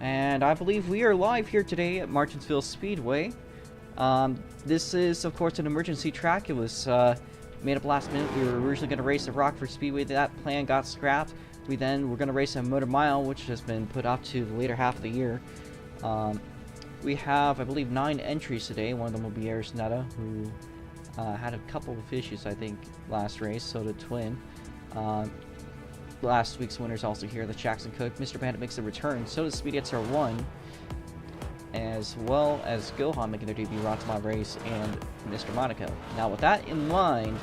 And I believe we are live here today at Martinsville Speedway. This is, of course, an emergency track. It was made up last minute. We were originally going to race at ROX Speedway. That plan got scrapped. We then were going to race at Motor Mile, which has been put off to the later half of the year. We have, I believe, 9 entries today. One of them will be Arisnetta, who had a couple of issues, I think, last race. So did Twin. Last week's winner's also here, the Jackson Cook. Mr. Bandit makes a return. So does Speedy XR1, as well as Gohan making their debut, ROX race, and Mr. Monaco. Now, with that in mind,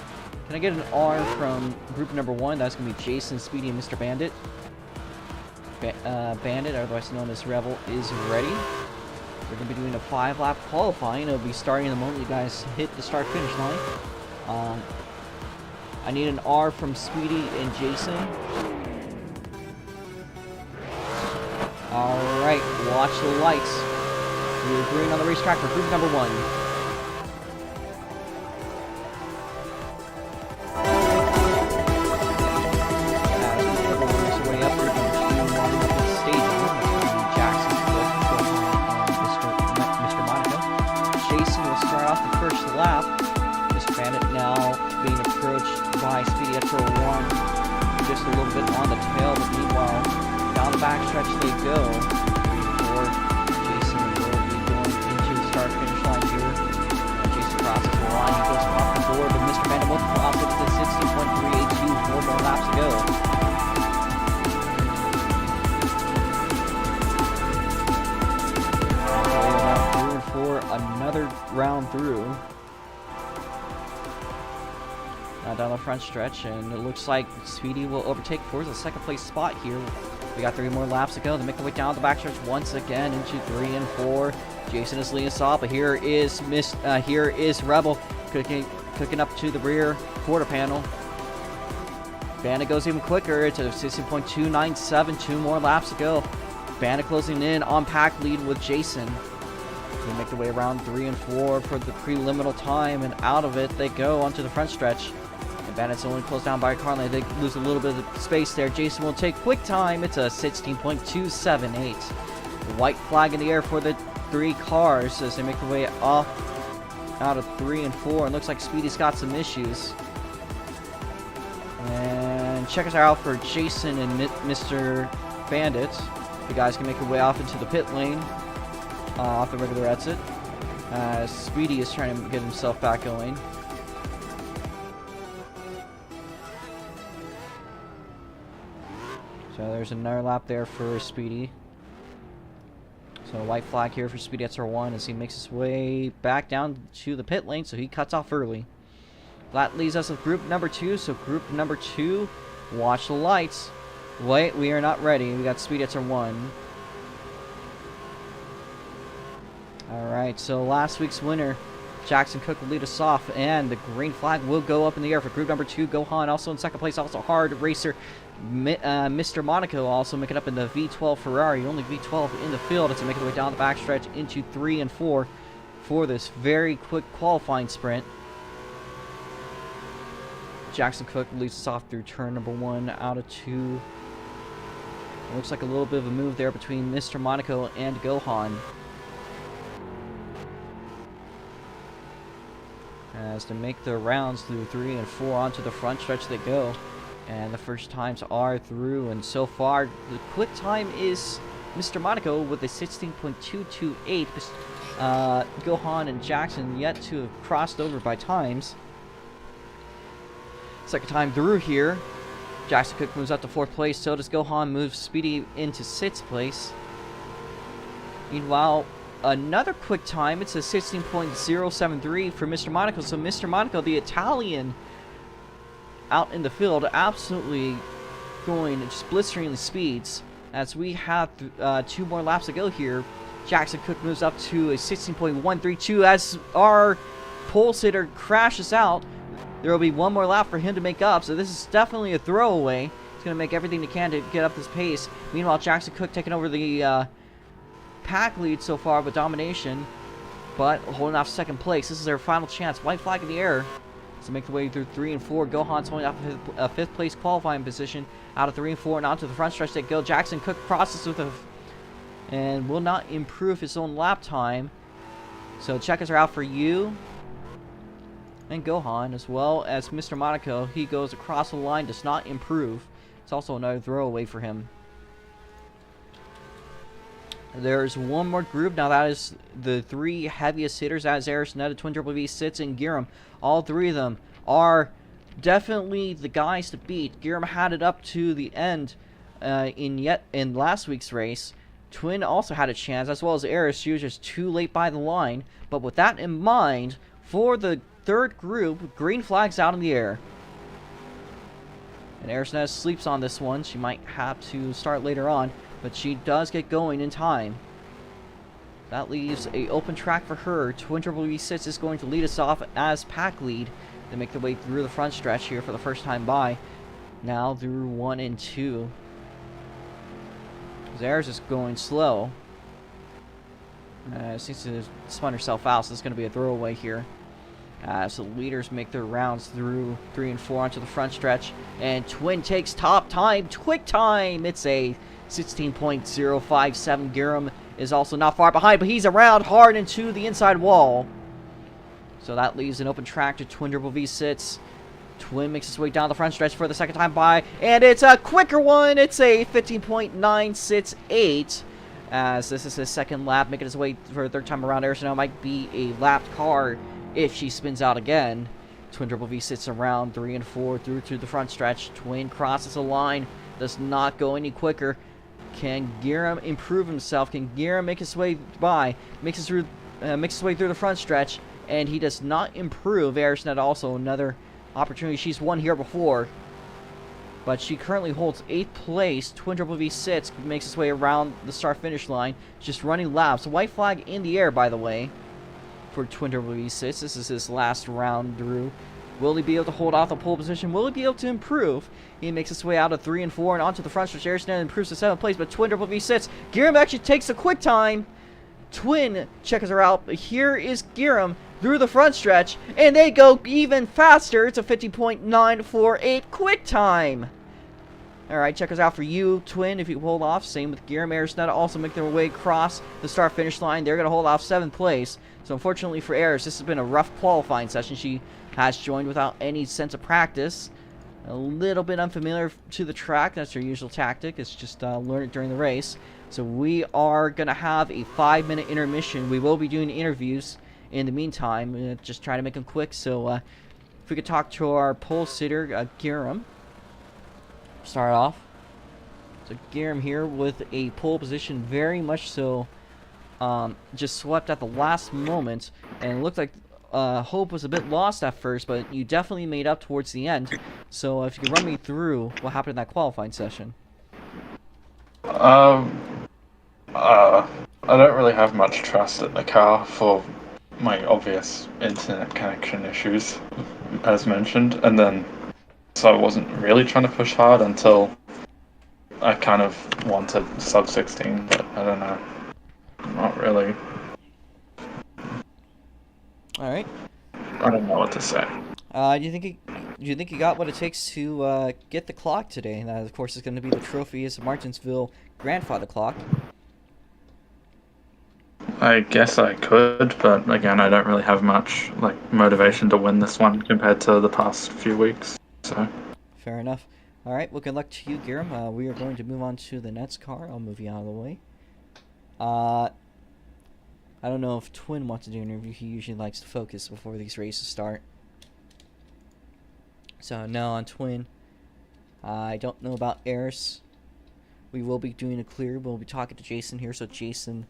can I get an R from group number 1? That's going to be Jason, Speedy, and Mr. Bandit. Bandit, otherwise known as Rebel, is ready. We're going to be doing a 5-lap qualifying. It'll be starting the moment you guys hit the start-finish line. I need an R from Speedy and Jason. Alright, watch the lights. We're green on the racetrack for group number 1. Lap. Mr. Bandit now being approached by Speedy XR1 just a little bit on the tail, but meanwhile, down the backstretch they go. 3-4. Jason will be going into the start-finish line here. Jason crosses the line, he goes off the board, but Mr. Bandit will cross it to 16.382, 4 more laps to go. For another round through. Now down the front stretch, and it looks like Speedy will overtake for the second place spot here. We got 3 more laps to go. They make their way down the backstretch once again into 3 and 4. Jason is leading us off, but here is Rebel cooking up to the rear quarter panel. Bandit goes even quicker to 16.297. 2 more laps to go. Bandit closing in on pack lead with Jason. They make their way around 3 and 4 for the preliminal time, and out of it they go onto the front stretch. And Bandit's only closed down by a car lane. They lose a little bit of space there. Jason will take quick time. It's a 16.278. White flag in the air for the 3 cars as they make their way off out of 3 and 4. It looks like Speedy's got some issues. And check us out for Jason and Mr. Bandit. The guys can make their way off into the pit lane. Off the regular exit. Speedy is trying to get himself back going. So there's another lap there for Speedy. So a white flag here for Speedy XR1 as he makes his way back down to the pit lane, so he cuts off early. That leaves us with group number 2. So group number 2, watch the lights. Wait, we are not ready. We got Speedy XR1. Alright, so last week's winner, Jackson Cook, will lead us off, and the green flag will go up in the air for group number 2. Gohan also in second place, also hard racer. Mr. Monaco also making up in the V12 Ferrari, only V12 in the field as they make their way down the backstretch into 3 and 4 for this very quick qualifying sprint. Jackson Cook leads us off through turn number 1 out of 2. It looks like a little bit of a move there between Mr. Monaco and Gohan. As to make their rounds through 3 and 4 onto the front stretch they go. And the first times are through, and so far the quick time is Mr. Monaco with a 16.228. Gohan and Jackson yet to have crossed over by times. Second time through here. Jackson Cook moves up to 4th place, so does Gohan, moves Speedy into 6th place. Meanwhile, another quick time, it's a 16.073 for Mr. Monaco. So Mr. Monaco, the Italian, out in the field, absolutely going just blistering the speeds. As we have 2 more laps to go here, Jackson Cook moves up to a 16.132 as our pole sitter crashes out. There will be 1 more lap for him to make up, so this is definitely a throwaway. He's going to make everything he can to get up this pace. Meanwhile, Jackson Cook taking over the pack lead so far with domination, but holding off 2nd place. This is their final chance. White flag in the air to make the way through 3 and 4. Gohan's holding off a 5th place qualifying position out of 3 and 4, and onto the front stretch they go. Jackson Cook crosses with a and will not improve his own lap time. So checkers are out for you and Gohan, as well as Mr. Monaco. He goes across the line, does not improve. It's also another throwaway for him. There's one more group. Now that is the 3 heaviest hitters. That is Eris, Netta, Twin Triple V, Sitz, and Giram. All 3 of them are definitely the guys to beat. Giram had it up to the end in last week's race. Twin also had a chance, as well as Eris. She was just too late by the line. But with that in mind, for the 3rd group, green flags out in the air. And Eris Netta sleeps on this one. She might have to start later on, but she does get going in time. That leaves a open track for her. Twin Triple V6 is going to lead us off as pack lead. They make their way through the front stretch here for the first time by. Now through 1 and 2. Zara's is going slow. Seems to have spun herself out, so this is going to be a throwaway here. So the leaders make their rounds through 3 and 4 onto the front stretch. And Twin takes top time. Quick time! It's a 16.057. Giram is also not far behind, but he's around hard into the inside wall. So that leaves an open track to Twin Triple V Sits. Twin makes his way down the front stretch for the second time by, and it's a quicker one. It's a 15.968. As this is his second lap, making his way for a 3rd time around. Eris now might be a lapped car if she spins out again. Twin Triple V sits around 3 and 4 through to the front stretch. Twin crosses the line, does not go any quicker. Can Giram improve himself? Can Giram make his way by? Makes his way through the front stretch, and he does not improve. Eris Netta also another opportunity. She's won here before, but she currently holds 8th place. Twin Triple V sits, makes his way around the start-finish line, just running laps. White flag in the air, by the way, for Twin Triple V sits. This is his last round through. Will he be able to hold off the pole position? Will he be able to improve? He makes his way out of 3 and 4 and onto the front stretch. Eris Netta improves to 7th place, but Twin Triple V sits. Giram actually takes a quick time. Twin checkers are out. Here is Giram through the front stretch, and they go even faster. It's a 50.948 quick time. Alright, checkers out for you, Twin, if you hold off. Same with Giram. Eris Netta also make their way across the start-finish line. They're going to hold off 7th place. So unfortunately for Eris, this has been a rough qualifying session. She has joined without any sense of practice. A little bit unfamiliar to the track. That's her usual tactic. It's just learn it during the race. So we are going to have a 5-minute intermission. We will be doing interviews in the meantime. Just try to make them quick. So if we could talk to our pole sitter, Giram. Start off. So Giram here with a pole position, very much so just swept at the last moment, and it looked like hope was a bit lost at first, but you definitely made up towards the end. So if you could run me through what happened in that qualifying session. I don't really have much trust in the car for my obvious internet connection issues, as mentioned, and then so I wasn't really trying to push hard until I kind of wanted sub 16, but I don't know. Not really. Alright. I don't know what to say. Do you think you got what it takes to get the clock today? That, of course, is going to be the trophy is Martinsville grandfather clock. I guess I could, but again, I don't really have much motivation to win this one compared to the past few weeks. So. Fair enough. All right. Well, good luck to you, Giram. We are going to move on to the next car. I'll move you out of the way. I don't know if Twin wants to do an interview. He usually likes to focus before these races start. So, no, on Twin. I don't know about Eris. We will be doing a clear. We'll be talking to Jason here. So, Jason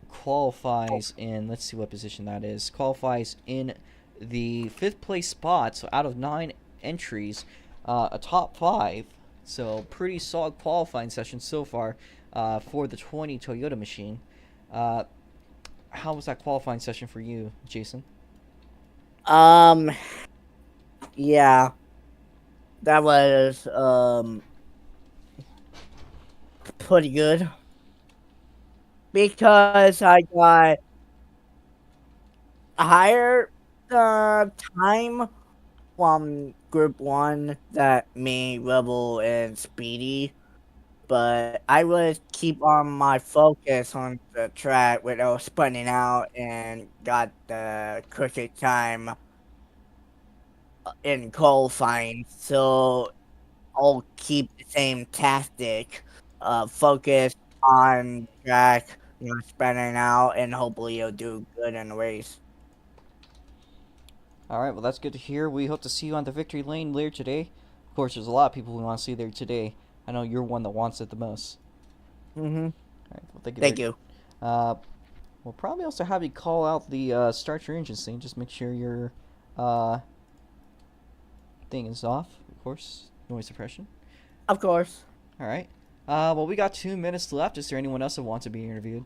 qualifies in, let's see what position that is. Qualifies in the 5th place spot. So, out of 9 entries, a top 5. So, pretty solid qualifying session so far for the 20 Toyota machine. How was that qualifying session for you, Jason? Yeah. That was, pretty good. Because I got a higher, time from Group 1 that me, Rebel, and Speedy but I would keep on my focus on the track without spinning out and got the quickest time in qualifying. So I'll keep the same tactic, focus on track, spinning out, and hopefully you'll do good in the race. All right, well, that's good to hear. We hope to see you on the victory lane later today. Of course, there's a lot of people we want to see there today. I know you're one that wants it the most. Mm-hmm. All right, well, thank you. Thank you. We'll probably also have you call out the start your engine thing. Just make sure your thing is off, of course. Noise suppression. Of course. All right. Well, we got 2 minutes left. Is there anyone else that wants to be interviewed?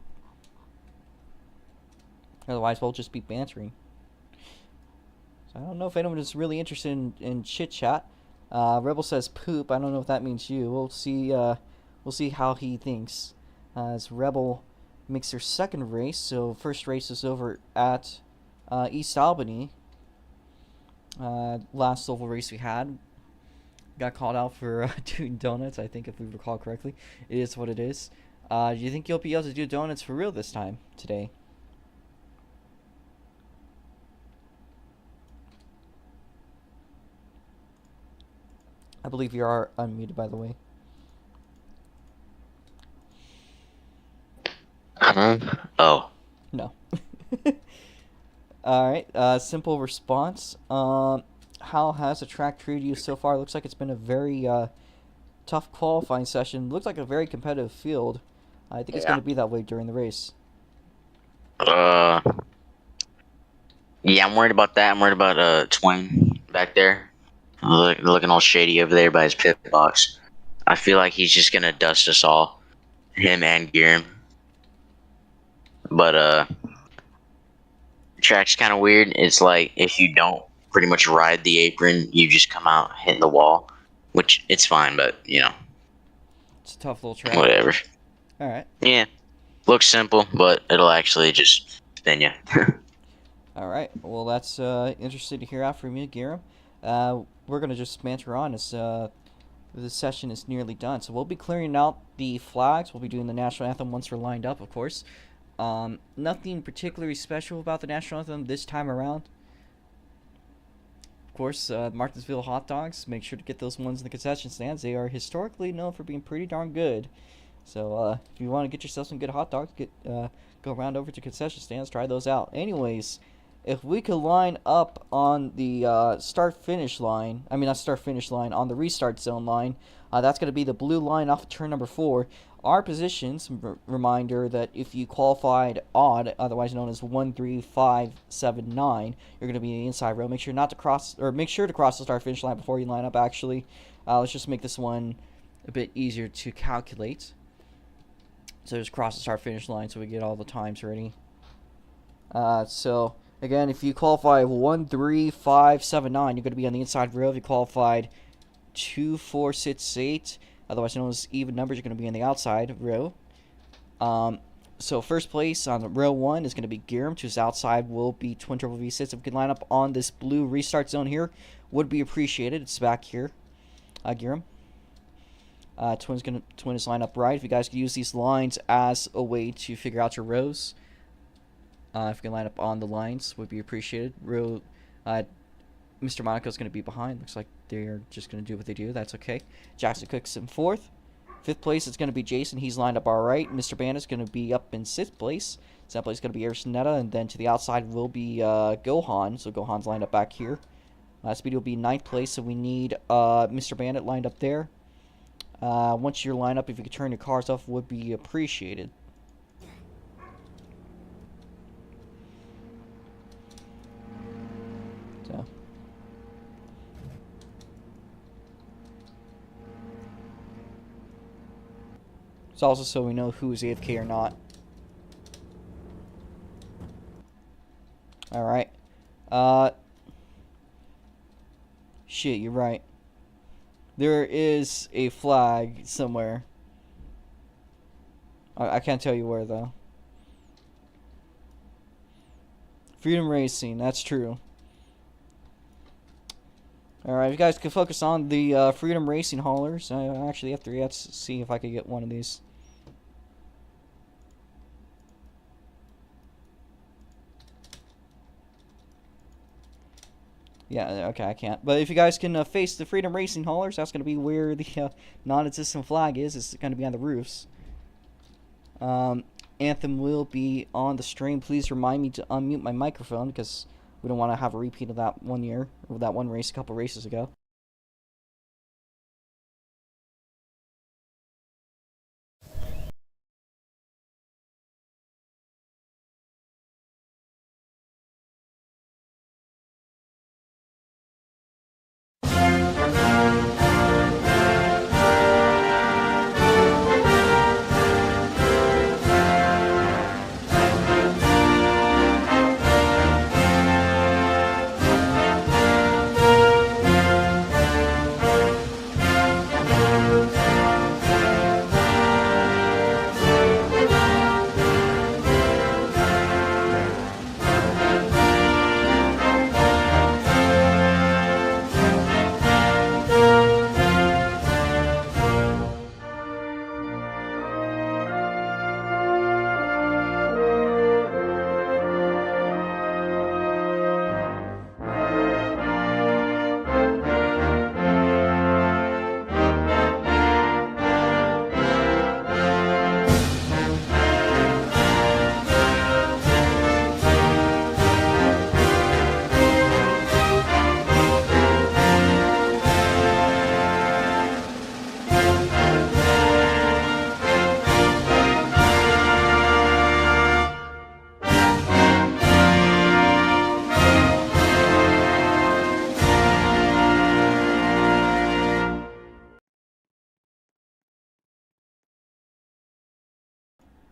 Otherwise, we'll just be bantering. So I don't know if anyone is really interested in chit chat. Rebel says poop. I don't know if that means you. We'll see. We'll see how he thinks. As Rebel makes their second race, so first race is over at East Albany. Last oval race we had got called out for doing donuts. I think if we recall correctly, it is what it is. Do you think you'll be able to do donuts for real this time today? I believe you are unmuted, by the way. Oh. No. Alright, simple response. How has the track treated you so far? Looks like it's been a very tough qualifying session. Looks like a very competitive field. I think it's going to be that way during the race. Yeah, I'm worried about that. I'm worried about Twain back there. Looking all shady over there by his pit box. I feel like he's just gonna dust us all, him and Giram. But the track's kind of weird. It's like if you don't pretty much ride the apron, you just come out hitting the wall, which it's fine, but It's a tough little track. whatever. Alright. Yeah, looks simple, but it'll actually just spin you. Alright, well that's interesting to hear out from you, Giram. We're going to just banter on as the session is nearly done. So we'll be clearing out the flags. We'll be doing the national anthem once we're lined up, of course. Nothing particularly special about the national anthem this time around. Of course, Martinsville hot dogs. Make sure to get those ones in the concession stands. They are historically known for being pretty darn good. So if you want to get yourself some good hot dogs, go around over to concession stands, try those out. Anyways, if we could line up on the start-finish line, I mean not start-finish line, on the restart zone line, that's going to be the blue line off of turn number 4. Our positions, reminder that if you qualified odd, otherwise known as 1, 3, 5, 7, 9, you're going to be in the inside row. Make sure to cross the start-finish line before you line up, actually. Let's just make this one a bit easier to calculate. So just cross the start-finish line so we get all the times ready. So again, if you qualify 1, 3, 5, 7, 9, you're going to be on the inside row. If you qualified 2, 4, 6, 8, otherwise known as even numbers, you're going to be in the outside row. So first place on row 1 is going to be Giram. To his outside will be Twin Turbo V6. If we can line up on this blue restart zone here, would be appreciated. It's back here, Giram. Twin is lined up right. If you guys could use these lines as a way to figure out your rows. If you can line up on the lines, would be appreciated. Row, Mr. Monaco's going to be behind. Looks like they're just going to do what they do. That's okay. Jackson Cook's in 4th. 5th place is going to be Jason. He's lined up all right. Mr. Bandit's going to be up in 6th place. 7th place is going to be Arsonetta. And then to the outside will be Gohan. So Gohan's lined up back here. Speedy will be 9th place. So we need Mr. Bandit lined up there. Once you're lined up, if you could turn your cars off, would be appreciated. So. It's also so we know who is AFK or not. Alright. Shit, you're right. There is a flag somewhere. I can't tell you where, though. Freedom Racing, that's true. Alright, you guys can focus on the Freedom Racing haulers. I actually have to see if I could get one of these. Yeah, okay, I can't. But if you guys can face the Freedom Racing haulers, that's going to be where the non-existent flag is. It's going to be on the roofs. Anthem will be on the stream. Please remind me to unmute my microphone because we don't want to have a repeat of that one year, or that one race a couple races ago.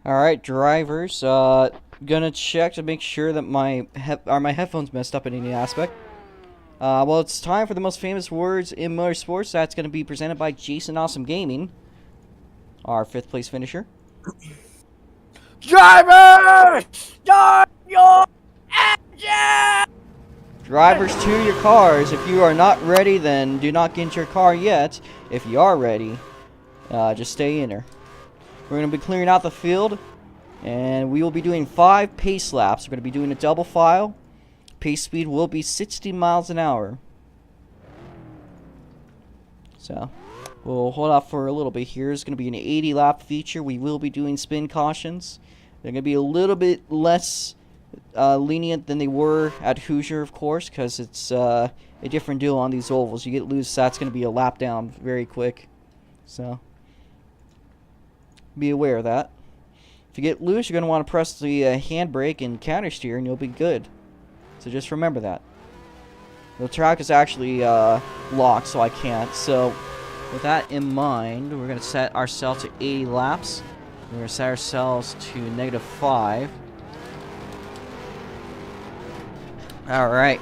Alright, drivers, gonna check to make sure that my headphones messed up in any aspect. Well, it's time for the most famous words in motorsports. That's gonna be presented by Jason Awesome Gaming, our 5th place finisher. Drivers, start your engine! Drivers to your cars. If you are not ready, then do not get into your car yet. If you are ready, just stay in there. We're going to be clearing out the field, and we will be doing 5 pace laps. We're going to be doing a double file. Pace speed will be 60 miles an hour. So, we'll hold off for a little bit here. It's going to be an 80 lap feature. We will be doing spin cautions. They're going to be a little bit less lenient than they were at Hoosier, of course, because it's a different deal on these ovals. You get loose, that's going to be a lap down very quick. So, be aware of that. If you get loose, you're going to want to press the handbrake and counter steer, and you'll be good. So just remember that. The track is actually locked, so I can't. So with that in mind, we're going to set ourselves to 80 laps. We're going to set ourselves to -5. Alright.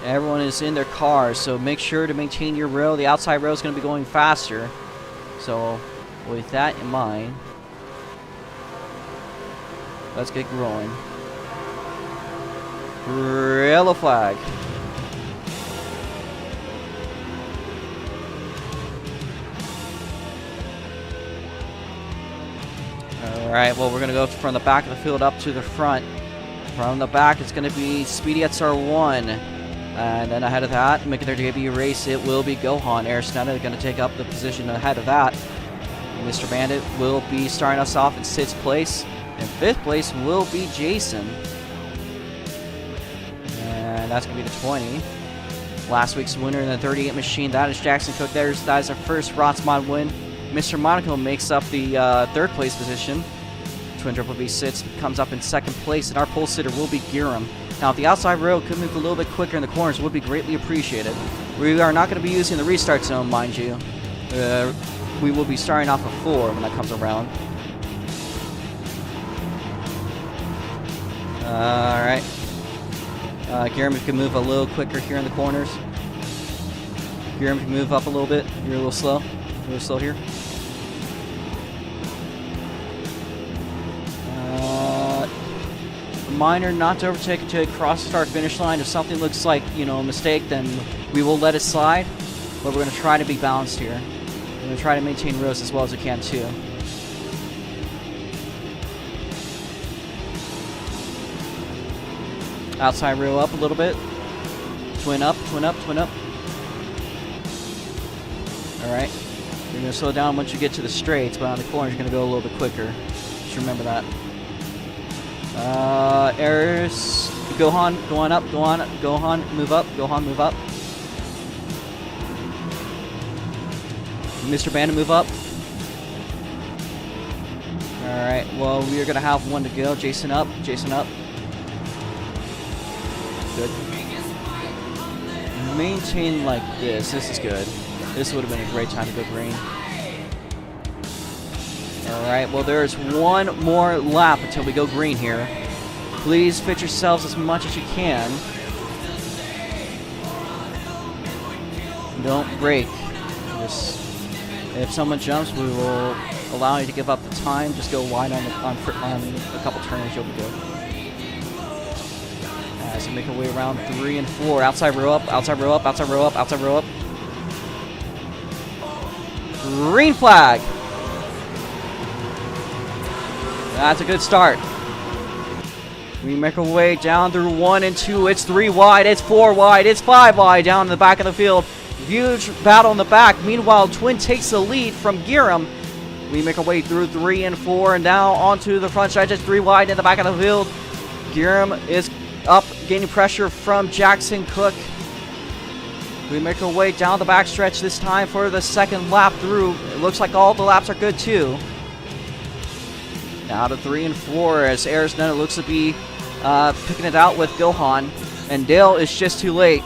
Everyone is in their cars, so make sure to maintain your rail. The outside rail is going to be going faster. So with that in mind, let's get rolling. Yellow flag. Alright, well, we're going to go from the back of the field up to the front. From the back, it's going to be Speedy XR1. And then ahead of that, making their debut race, it will be Gohan. Arisneta going to take up the position ahead of that. Mr. Bandit will be starting us off in 6th place. In 5th place will be Jason. And that's going to be the 20. Last week's winner in the 38 machine, that is Jackson Cook. That is our first ROX mod win. Mr. Monaco makes up the 3rd place position. Twin Triple V6 comes up in 2nd place, and our pole sitter will be Giram. Now, if the outside rail could move a little bit quicker in the corners, it would be greatly appreciated. We are not going to be using the restart zone, mind you. We will be starting off of 4 when that comes around. Alright. Giram, if you can move a little quicker here in the corners. Giram, if you can move up a little bit. You're a little slow. A little slow here. reminder not to overtake until you cross the start finish line. If something looks like, you know, a mistake, then we will let it slide. But we're going to try to be balanced here. We're going to try to maintain rows as well as we can too. Outside rail up a little bit. Twin up, twin up, twin up. Alright. You're going to slow down once you get to the straights, but on the corner, you're going to go a little bit quicker. Just remember that. Errors. Gohan, go on up, go on, Gohan, move up, Gohan, move up. Mr. Bandit, move up. Alright, well, we are going to have one to go. Jason up, Jason up. Good. Maintain like this. This is good. This would have been a great time to go green. Alright, well, there's one more lap until we go green here. Please fit yourselves as much as you can. Don't break. Just, if someone jumps, we will allow you to give up the time. Just go wide on a couple turns, you'll be good. As we make our way around 3 and 4. Outside row up, outside row up, outside row up, outside row up. Green flag. That's a good start. We make our way down through 1 and 2. It's 3 wide, it's 4 wide, it's 5 wide down in the back of the field. Huge battle in the back. Meanwhile, Twin takes the lead from Giram. We make our way through 3 and 4 and now onto the front stretch. It's 3 wide in the back of the field. Giram is up, gaining pressure from Jackson Cook. We make our way down the back stretch this time for the second lap through. It looks like all the laps are good too. Now to 3 and 4 as Arizona looks to be picking it out with Gohan. And Dale is just too late.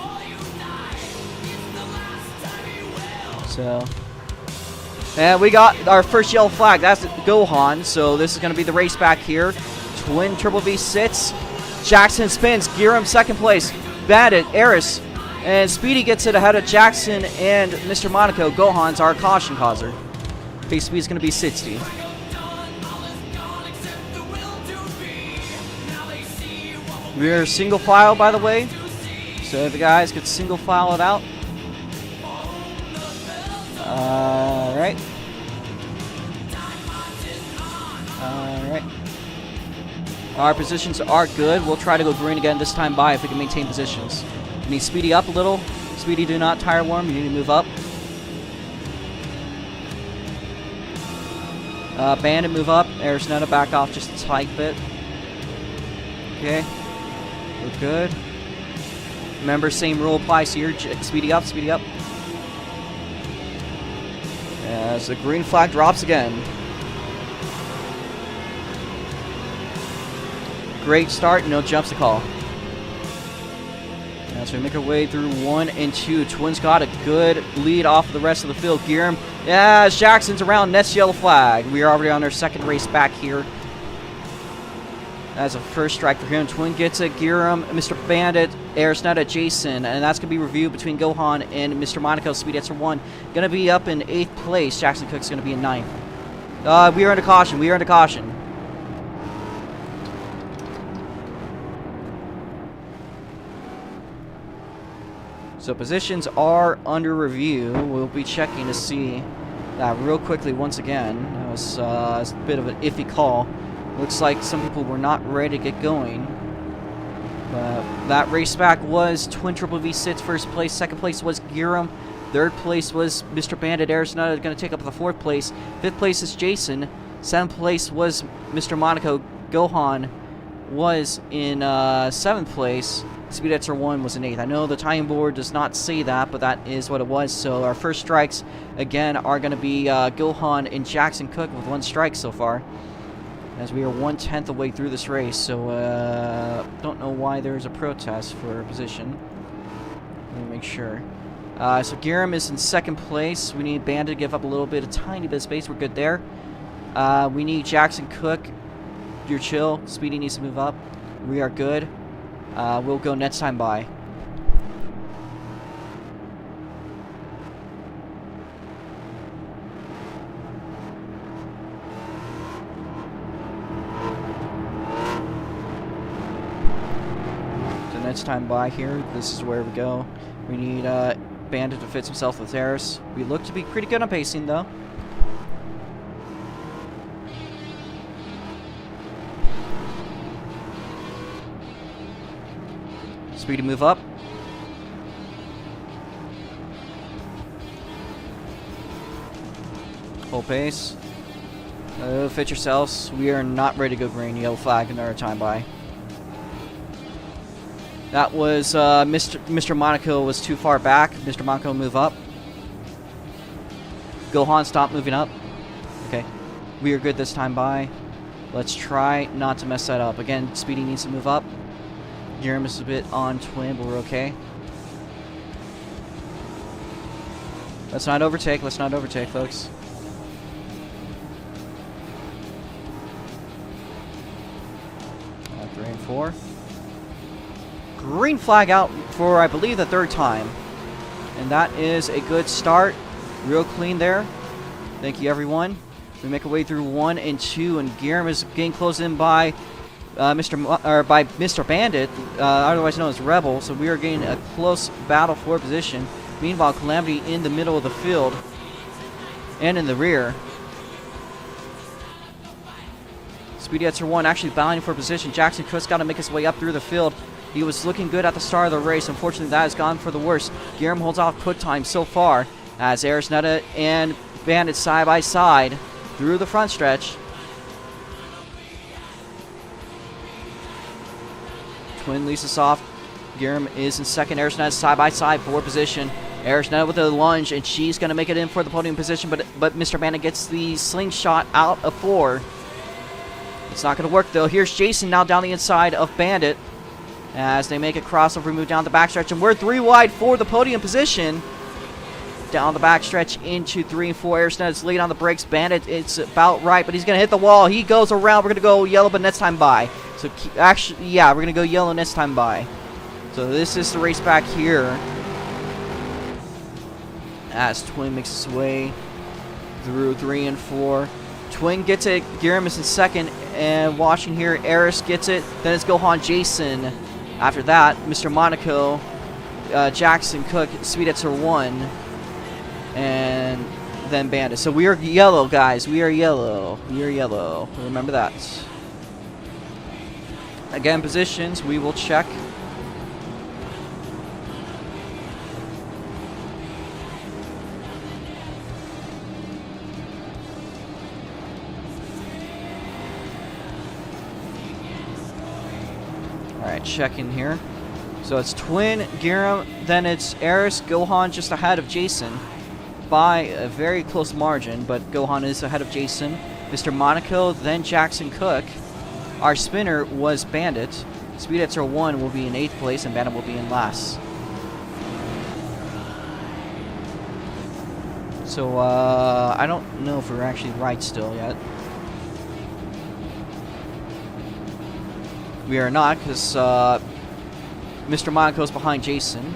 So, and we got our first yellow flag. That's Gohan. So this is going to be the race back here. Twin Triple V sits. Jackson spins. Giram second place. Bandit, Eris, and Speedy gets it ahead of Jackson and Mr. Monaco. Gohan's our caution causer. Pace speed is going to be 60. We're single file, by the way. So the guys could single file it out. Alright. Alright. Our positions are good. We'll try to go green again this time by if we can maintain positions. We need Speedy up a little. Speedy, do not tire warm. You need to move up. Bandit, move up. Arizona, back off just a tight bit. Okay. We're good. Remember, same rule applies here. Speedy up, speedy up. As the green flag drops again. Great start, no jumps to call. As we make our way through 1 and 2. Twins got a good lead off of the rest of the field. Giram, yeah, as Jackson's around, next yellow flag. We are already on our second race back here. That's a first strike for him. Twin gets it. Giram, Mr. Bandit, Arisnetta, Jason. And that's going to be reviewed between Gohan and Mr. Monaco. Speed Answer 1. Going to be up in 8th place. Jackson Cook's going to be in 9th. We are under caution. We are under caution. So positions are under review. We'll be checking to see that real quickly once again. That was a bit of an iffy call. Looks like some people were not ready to get going. But that race back was Twin Triple V sits first place. Second place was Giram. Third place was Mr. Bandit. Arizona going to take up the 4th place. 5th place is Jason. 7th place was Mr. Monaco. Gohan was in 7th place. Speed Answer 1 was in 8th. I know the time board does not say that, but that is what it was. So our first strikes, again, are going to be Gohan and Jackson Cook with 1 strike so far. As we are 1/10 away through this race, so don't know why there's a protest for a position. Let me make sure. So Giram is in 2nd place. We need Bandit to give up a little bit, a tiny bit of space. We're good there. We need Jackson Cook. You're chill. Speedy needs to move up. We are good. We'll go next time by. minutes time by here. This is where we go. We need Bandit to fix himself with Harris. We look to be pretty good on pacing, though. Speedy move up. Hold pace. Fit yourselves. We are not ready to go green. Yellow flag, another time by. That was Mr. Monaco was too far back. Mr. Monaco, move up. Gohan, stop moving up. Okay. We are good this time by. Let's try not to mess that up. Again, Speedy needs to move up. Guillermo is a bit on twin, but we're okay. Let's not overtake. Let's not overtake, folks. Three and four. Green flag out for, I believe, the third time. And that is a good start. Real clean there. Thank you, everyone. We make our way through 1 and 2, and Guillermo is getting close in by Mr. Bandit, otherwise known as Rebel. So we are getting a close battle for position. Meanwhile, Calamity in the middle of the field and in the rear. Speedy Etzer 1 actually battling for position. Jackson Cook's got to make his way up through the field. He was looking good at the start of the race. Unfortunately, that has gone for the worse. Guillermo holds off Cook time so far as Arisnetta and Bandit side by side through the front stretch. Twin leads us off. Guillermo is in second. Arisnetta side by side for position. Arisnetta with a lunge, and she's going to make it in for the podium position, but Mr. Bandit gets the slingshot out of 4. It's not going to work, though. Here's Jason now down the inside of Bandit as they make a crossover move down the backstretch, and we're 3 wide for the podium position. Down the backstretch into 3 and 4. Aristote's lead on the brakes. Bandit, it's about right, but he's going to hit the wall. He goes around. We're going to go yellow, but next time by. So, actually, yeah, we're going to go yellow next time by. So, this is the race back here as Twin makes his way through 3 and 4. Twin gets it. Guillermo's in second, and watching here, Eris gets it. Then it's Gohan Jason. After that, Mr. Monaco, Jackson Cook, Speed Etzer 1, and then Bandit. So we are yellow, guys. We are yellow. We are yellow. Remember that. Again, positions, we will check. Alright, check in here. So it's Twin, Giram, then it's Eris, Gohan just ahead of Jason by a very close margin, but Gohan is ahead of Jason. Mr. Monaco, then Jackson Cook. Our spinner was Bandit. Speed Etzer 1 will be in 8th place, and Bandit will be in last. So, I don't know if we're actually right still yet. We are not, because Mr. Monaco's behind Jason.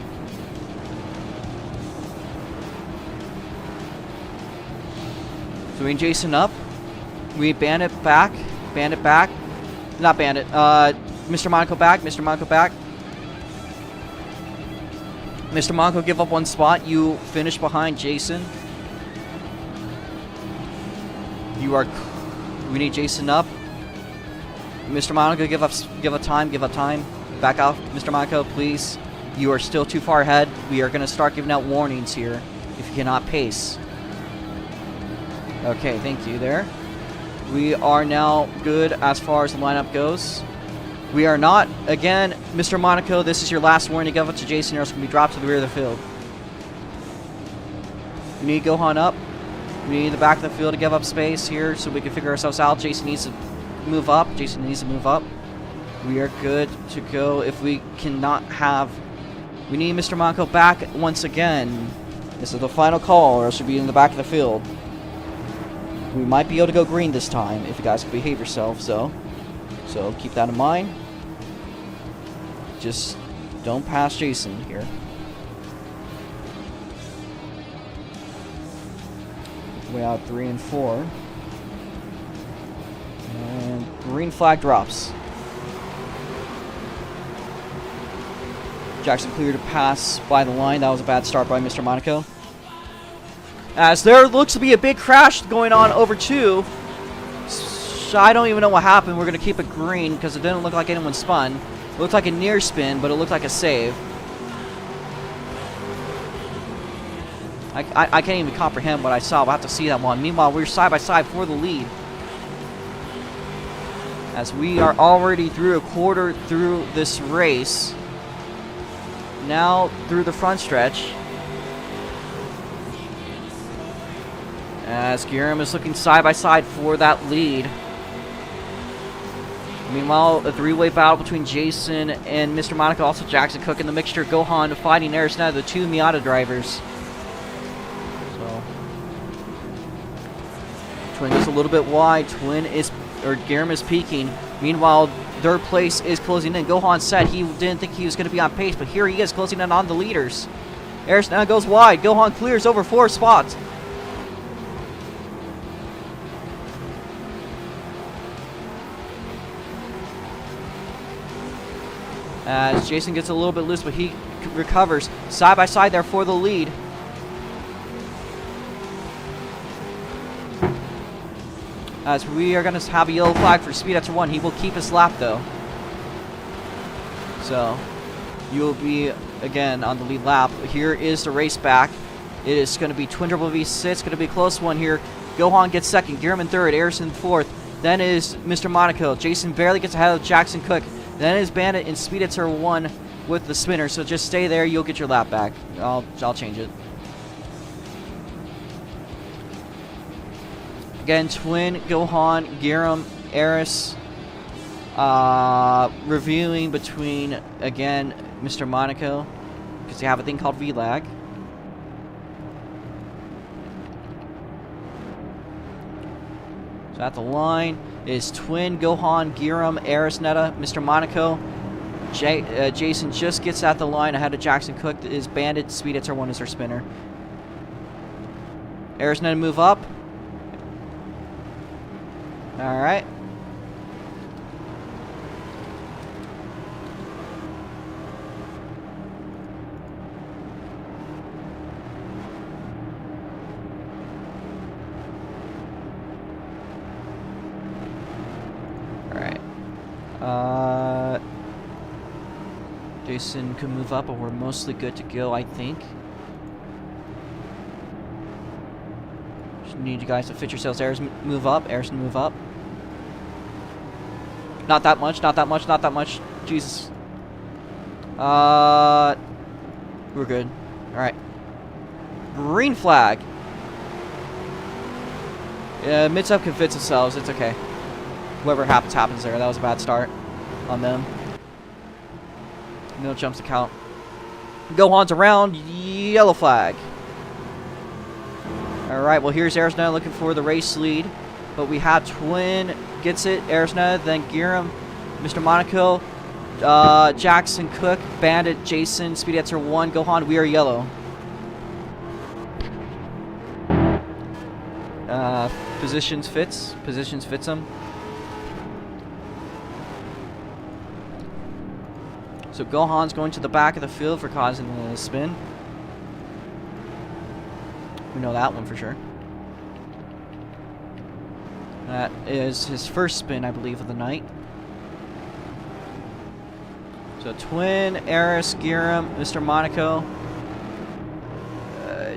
So we need Jason up. We need Bandit back. Bandit back. Not Bandit. Mr. Monaco back. Mr. Monaco back. Mr. Monaco, give up 1 spot. You finish behind Jason. You are... We need Jason up. Mr. Monaco, give up time. Back off, Mr. Monaco, please. You are still too far ahead. We are going to start giving out warnings here if you cannot pace. Okay, thank you there. We are now good as far as the lineup goes. We are not, again, Mr. Monaco, this is your last warning to give up to Jason, or else going to be dropped to the rear of the field. We need Gohan up. We need the back of the field to give up space here so we can figure ourselves out. Jason needs to move up. Jason needs to move up. We are good to go. If we cannot have... We need Mr. Monaco back once again. This is the final call, or else we'll be in the back of the field. We might be able to go green this time if you guys can behave yourselves, though. So keep that in mind. Just don't pass Jason here. Way out 3 and 4. And green flag drops. Jackson cleared to pass by the line. That was a bad start by Mr. Monaco. As there looks to be a big crash going on over 2. I don't even know what happened. We're going to keep it green because it didn't look like anyone spun. It looked like a near spin, but it looked like a save. I can't even comprehend what I saw. We'll have to see that one. Meanwhile, we're side by side for the lead. As we are already through a quarter through this race. Now through the front stretch. As Guillaume is looking side by side for that lead. Meanwhile, a three-way battle between Jason and Mr. Monaco, also Jackson Cook in the mixture. Gohan fighting Arisna, the 2 Miata drivers. So, Twin is a little bit wide. Guillaume is peaking. Meanwhile, third place is closing in. Gohan said he didn't think he was going to be on pace, but here he is closing in on the leaders. Arisna goes wide. Gohan clears over 4 spots. As Jason gets a little bit loose, but he recovers. Side by side there for the lead. As we are going to have a yellow flag for speed after 1. He will keep his lap though. So, you will be again on the lead lap. Here is the race back. It is going to be Twin Turbo V6. It's going to be a close one here. Gohan gets second. Guillermo in third. Arison fourth. Then is Mr. Monaco. Jason barely gets ahead of Jackson Cook. Then is Bandit and Speeditzer 1 with the spinner. So just stay there. You'll get your lap back. I'll change it. Again, Twin, Gohan, Guillermo, Eris. Reviewing between, again, Mr. Monaco. Because they have a thing called VLAG. So at the line is Twin, Gohan, Guillermo, Eris, Netta, Mr. Monaco. Jason just gets at the line ahead of Jackson Cook. Is Bandit, Speeditzer 1 is their spinner. Eris, Netta move up. Alright. Jason can move up, but we're mostly good to go, I think. Just need you guys to fit yourselves. Eris move up. Eris move up. Not that much. Not that much. Not that much. Jesus. We're good. All right. Green flag. Yeah, mid-up can fit themselves. It's okay. Whatever happens, happens there. That was a bad start on them. No jumps to count. Gohan's around. Yellow flag. Alright, well here's Arisna looking for the race lead. But we have Twin gets it. Arisna, then Guillermo, Mr. Monaco, Jackson Cook, Bandit, Jason, Speeditzer 1, Gohan. We are yellow. Positions fits them. So Gohan's going to the back of the field for causing the spin. We know that one for sure. That is his first spin, I believe, of the night. So Twin, Eris, Guillermo, Mr. Monaco,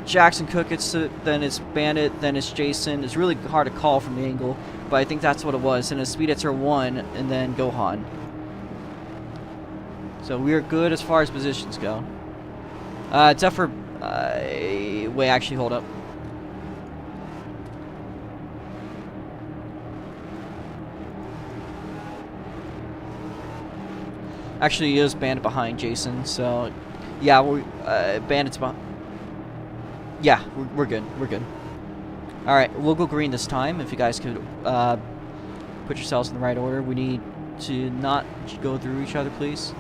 Jackson Cook, then it's Bandit, then it's Jason. It's really hard to call from the angle, but I think that's what it was. And it's Speeditzer 1, and then Gohan. So we're good as far as positions go. Except for, wait, actually, hold up. Actually, he is Bandit behind Jason, so yeah, Bandit's behind. Yeah, we're good. We're good. All right, we'll go green this time. If you guys could put yourselves in the right order, we need to not go through each other, please.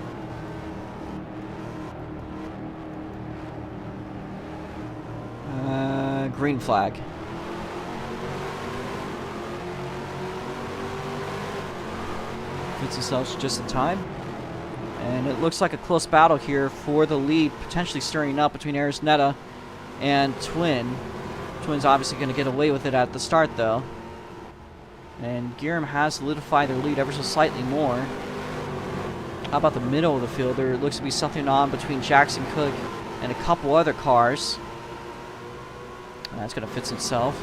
Green flag. Fits themselves just in time. And it looks like a close battle here for the lead, potentially stirring up between Arizona and Twin. Twin's obviously going to get away with it at the start, though. And Giram has solidified their lead ever so slightly more. How about the middle of the field? There looks to be something on between Jackson Cook and a couple other cars. That's going to fix itself.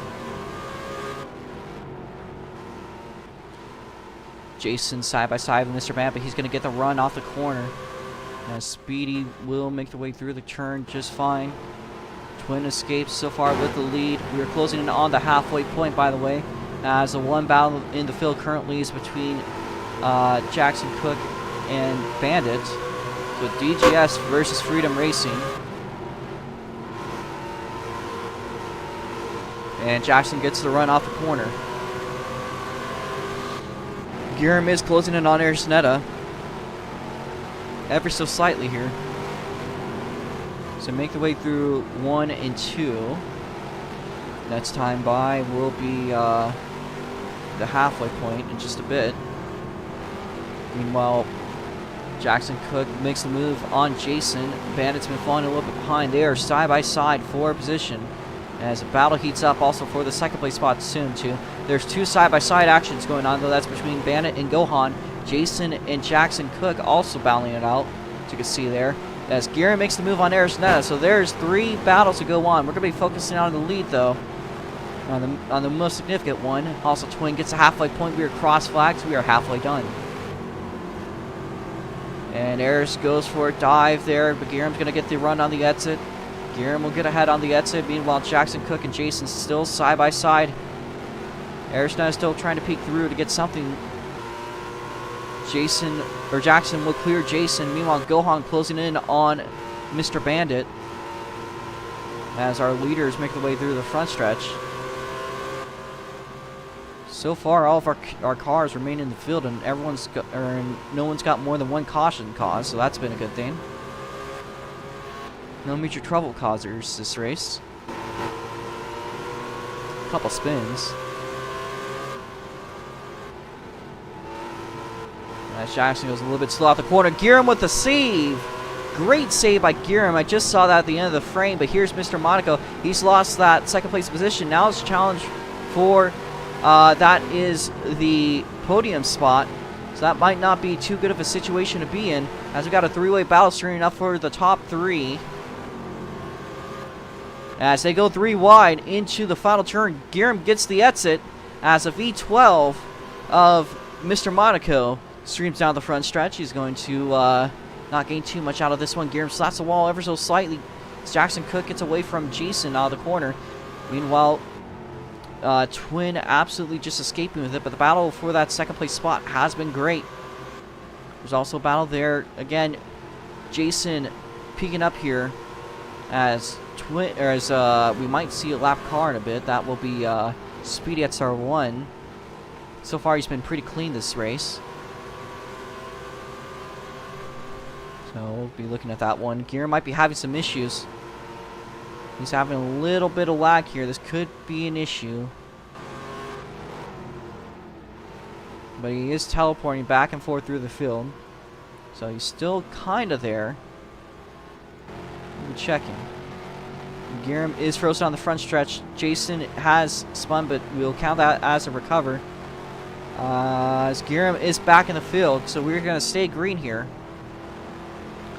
Jason side by side with Mr. Band, but he's going to get the run off the corner. As Speedy will make the way through the turn just fine. Twin escapes so far with the lead. We are closing in on the halfway point, by the way, as the one battle in the field currently is between Jackson Cook and Bandit. So DGS versus Freedom Racing. And Jackson gets the run off the corner. Giram is closing in on Arizona ever so slightly here. So make the way through 1 and 2. Next time by will be the halfway point in just a bit. Meanwhile, Jackson Cook makes the move on Jason. Bandit's been falling a little bit behind. They are side by side for position. As the battle heats up also for the second place spot soon too. There's two side-by-side actions going on, though. That's between Bandit and Gohan. Jason and Jackson Cook also battling it out, as you can see there. As Giram makes the move on Arizona, so there's 3 battles to go on. We're going to be focusing on the lead, though, on the most significant one. Also, Twin gets a halfway point. We are cross-flagged, so we are halfway done. And Aris goes for a dive there, but Giram's going to get the run on the exit. Giram will get ahead on the exit. Meanwhile, Jackson Cook and Jason still side-by-side. Arizona is still trying to peek through to get something. Jackson will clear Jason. Meanwhile, Gohan closing in on Mr. Bandit as our leaders make their way through the front stretch. So far, all of our cars remain in the field, and no one's got more than 1 caution caused, so that's been a good thing. No major trouble causers this race. Couple spins. As Jackson goes a little bit slow out the corner. Giram with the save. Great save by Giram. I just saw that at the end of the frame, but here's Mr. Monaco. He's lost that second place position. Now it's a challenge for, that is the podium spot. So that might not be too good of a situation to be in, as we got a 3-way battle stirring up for the top 3. As they go 3 wide into the final turn, Giram gets the exit as a V12 of Mr. Monaco streams down the front stretch. He's going to not gain too much out of this one. Giram slaps the wall ever so slightly. Jackson Cook gets away from Jason out of the corner. Meanwhile, Twin absolutely just escaping with it, but the battle for that second place spot has been great. There's also a battle there. Again, Jason peeking up here as we might see a lap car in a bit. That will be Speedy XR1. So far, he's been pretty clean this race. So we'll be looking at that one. Giram might be having some issues. He's having a little bit of lag here. This could be an issue. But he is teleporting back and forth through the field. So he's still kind of there. We'll be checking. Giram is frozen on the front stretch. Jason has spun, but we'll count that as a recover. As Giram is back in the field, so we're going to stay green here.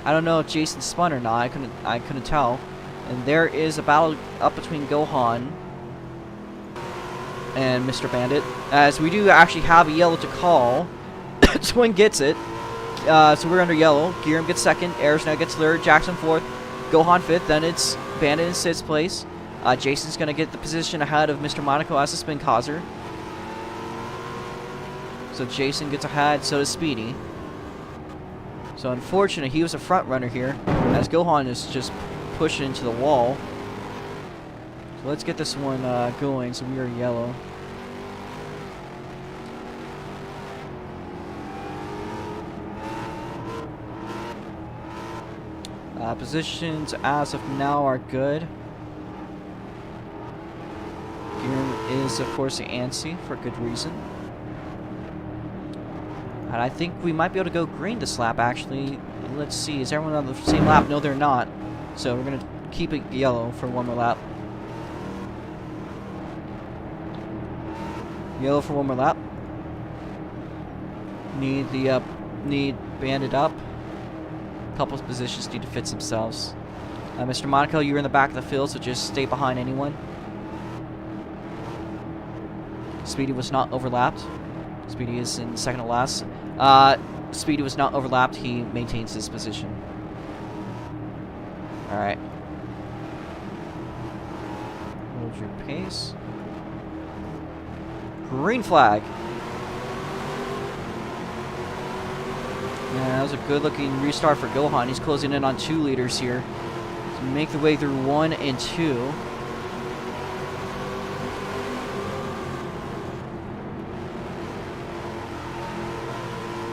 I don't know if Jason spun or not. I couldn't tell. And there is a battle up between Gohan and Mr. Bandit, as we do actually have a yellow to call. Twin gets it. So we're under yellow. Giram gets second. Arizona gets third. Jackson fourth. Gohan fifth. Then it's Bandit in sixth place. Jason's going to get the position ahead of Mr. Monaco as a spin causer. So Jason gets ahead, so does Speedy. So unfortunately, he was a front runner here, as Gohan is just pushing into the wall. So let's get this one going. So we are yellow. Positions as of now are good. Giram is, of course, the ANSI for good reason. And I think we might be able to go green this lap, actually. Let's see, is everyone on the same lap? No, they're not. So we're going to keep it yellow for one more lap. Yellow for one more lap. Need the need banded up. A couple of positions need to fix themselves. Mr. Monaco, you're in the back of the field, so just stay behind anyone. Speedy was not overlapped. Speedy is in second to last. Speedy was not overlapped. He maintains his position. Alright. Hold your pace. Green flag. Yeah, that was a good looking restart for Gohan. He's closing in on 2 leaders here. To make the way through 1 and 2.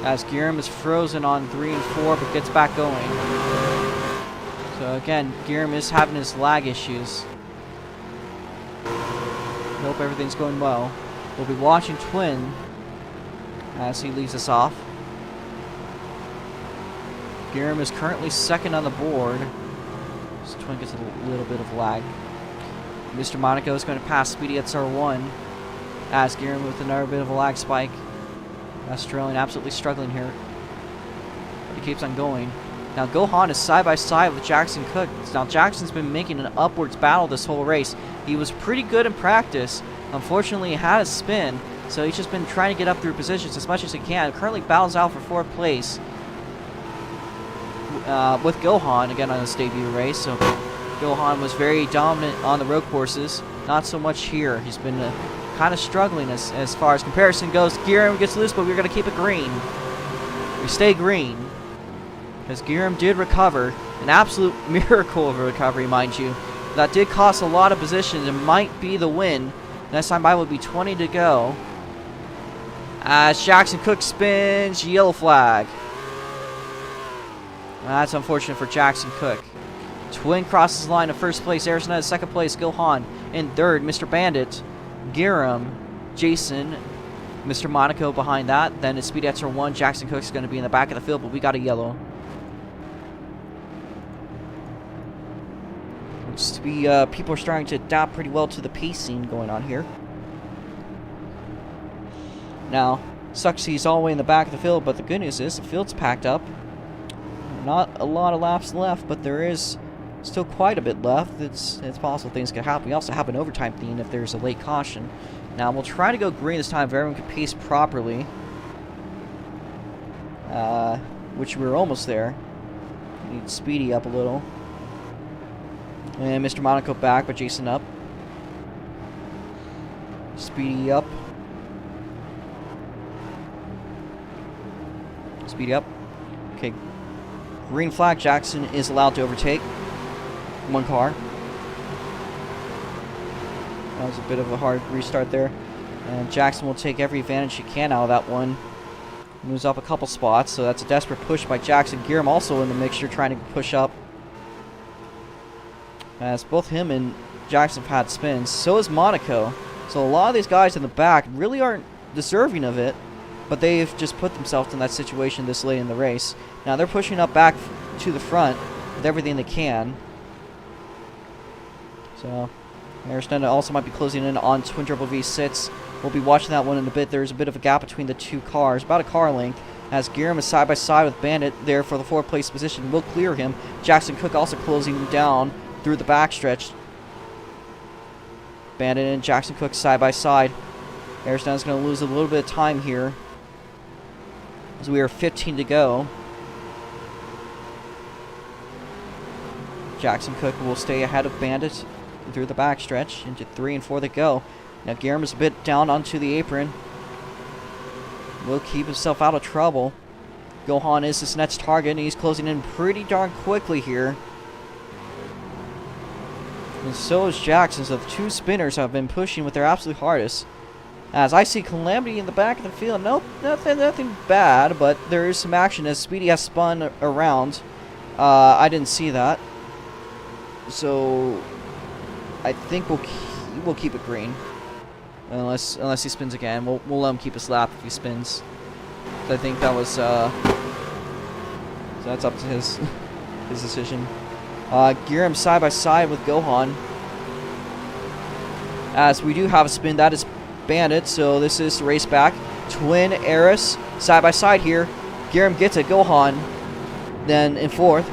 As Giram is frozen on 3 and 4, but gets back going. So again, Giram is having his lag issues. Hope everything's going well. We'll be watching Twin as he leads us off. Giram is currently second on the board. So Twin gets a little bit of lag. Mr. Monaco is going to pass Speedy at SR1 as Giram with another bit of a lag spike. Australian absolutely struggling here. But he keeps on going. Now Gohan is side by side with Jackson Cook. Now Jackson's been making an upwards battle this whole race. He was pretty good in practice. Unfortunately, he had a spin, so he's just been trying to get up through positions as much as he can. Currently battles out for 4th place with Gohan again on his debut race. So Gohan was very dominant on the road courses. Not so much here. He's been kind of struggling as far as comparison goes. Giram gets loose, but we're going to keep it green. We stay green. Because Giram did recover. An absolute miracle of a recovery, mind you. That did cost a lot of positions. It might be the win. Next time by will be 20 to go. As Jackson Cook spins, yellow flag. That's unfortunate for Jackson Cook. Twin crosses the line of first place. Arizona is second place. Gohan in third. Mr. Bandit. Giram, Jason, Mr. Monaco behind that. Then it's Speed Extra 1. Jackson Cook's going to be in the back of the field, but we got a yellow. Looks to be, people are starting to adapt pretty well to the pacing going on here. Now, sucks he's all the way in the back of the field, but the good news is the field's packed up. Not a lot of laps left, but there is still quite a bit left. It's possible things could happen. We also have an overtime theme if there's a late caution. Now we'll try to go green this time if everyone can pace properly. Which we're almost there. We need Speedy up a little. And Mr. Monaco back, but Jason up. Speedy up. Speedy up. Okay. Green flag. Jackson is allowed to overtake. 1 car. That was a bit of a hard restart there. And Jackson will take every advantage he can out of that one. Moves up a couple spots, so that's a desperate push by Jackson. Giram also in the mixture trying to push up. As both him and Jackson have had spins. So is Monaco. So a lot of these guys in the back really aren't deserving of it, but they've just put themselves in that situation this late in the race. Now they're pushing up back to the front with everything they can. So, Arizona also might be closing in on Twin Triple V6. We'll be watching that one in a bit. There's a bit of a gap between the 2 cars, about a car length, as Giram is side by side with Bandit there for the 4th place position. Will clear him. Jackson Cook also closing down through the backstretch. Bandit and Jackson Cook side by side. Arizona's going to lose a little bit of time here, as we are 15 to go. Jackson Cook will stay ahead of Bandit through the backstretch into 3 and 4 to go. Now Giram is a bit down onto the apron. Will keep himself out of trouble. Gohan is his next target, and he's closing in pretty darn quickly here. And so is Jackson. So the 2 spinners have been pushing with their absolute hardest. As I see Calamity in the back of the field. Nope, nothing bad, but there is some action as Speedy has spun around. I didn't see that. So I think we'll keep it green, unless he spins again. We'll let him keep his lap if he spins. I think that was, so that's up to his decision. Giram side by side with Gohan. As we do have a spin, that is Bandit, so this is the race back. Twin Eris side by side here. Giram gets it, Gohan then in 4th.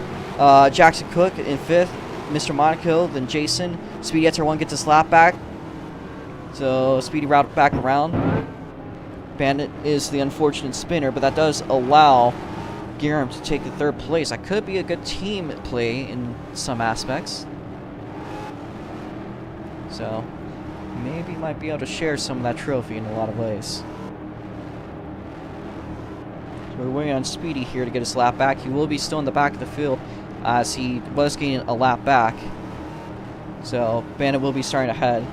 Jackson Cook in 5th. Mr. Monaco, then Jason. Speedy SR1 gets his lap back. So Speedy route back around. Bandit is the unfortunate spinner, but that does allow Giram to take the 3rd place. That could be a good team play in some aspects. So maybe might be able to share some of that trophy in a lot of ways. So we're waiting on Speedy here to get his lap back. He will be still in the back of the field as he was getting a lap back. So Bandit will be starting ahead.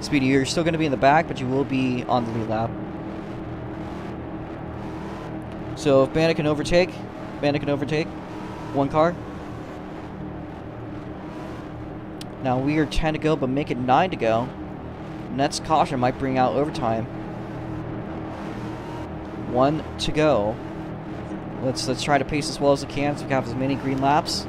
Speedy, you're still going to be in the back, but you will be on the lead lap. So if Bandit can overtake, one car. Now we are 10 to go, but make it 9 to go. Next caution might bring out overtime. 1 to go. Let's try to pace as well as we can so we can have as many green laps.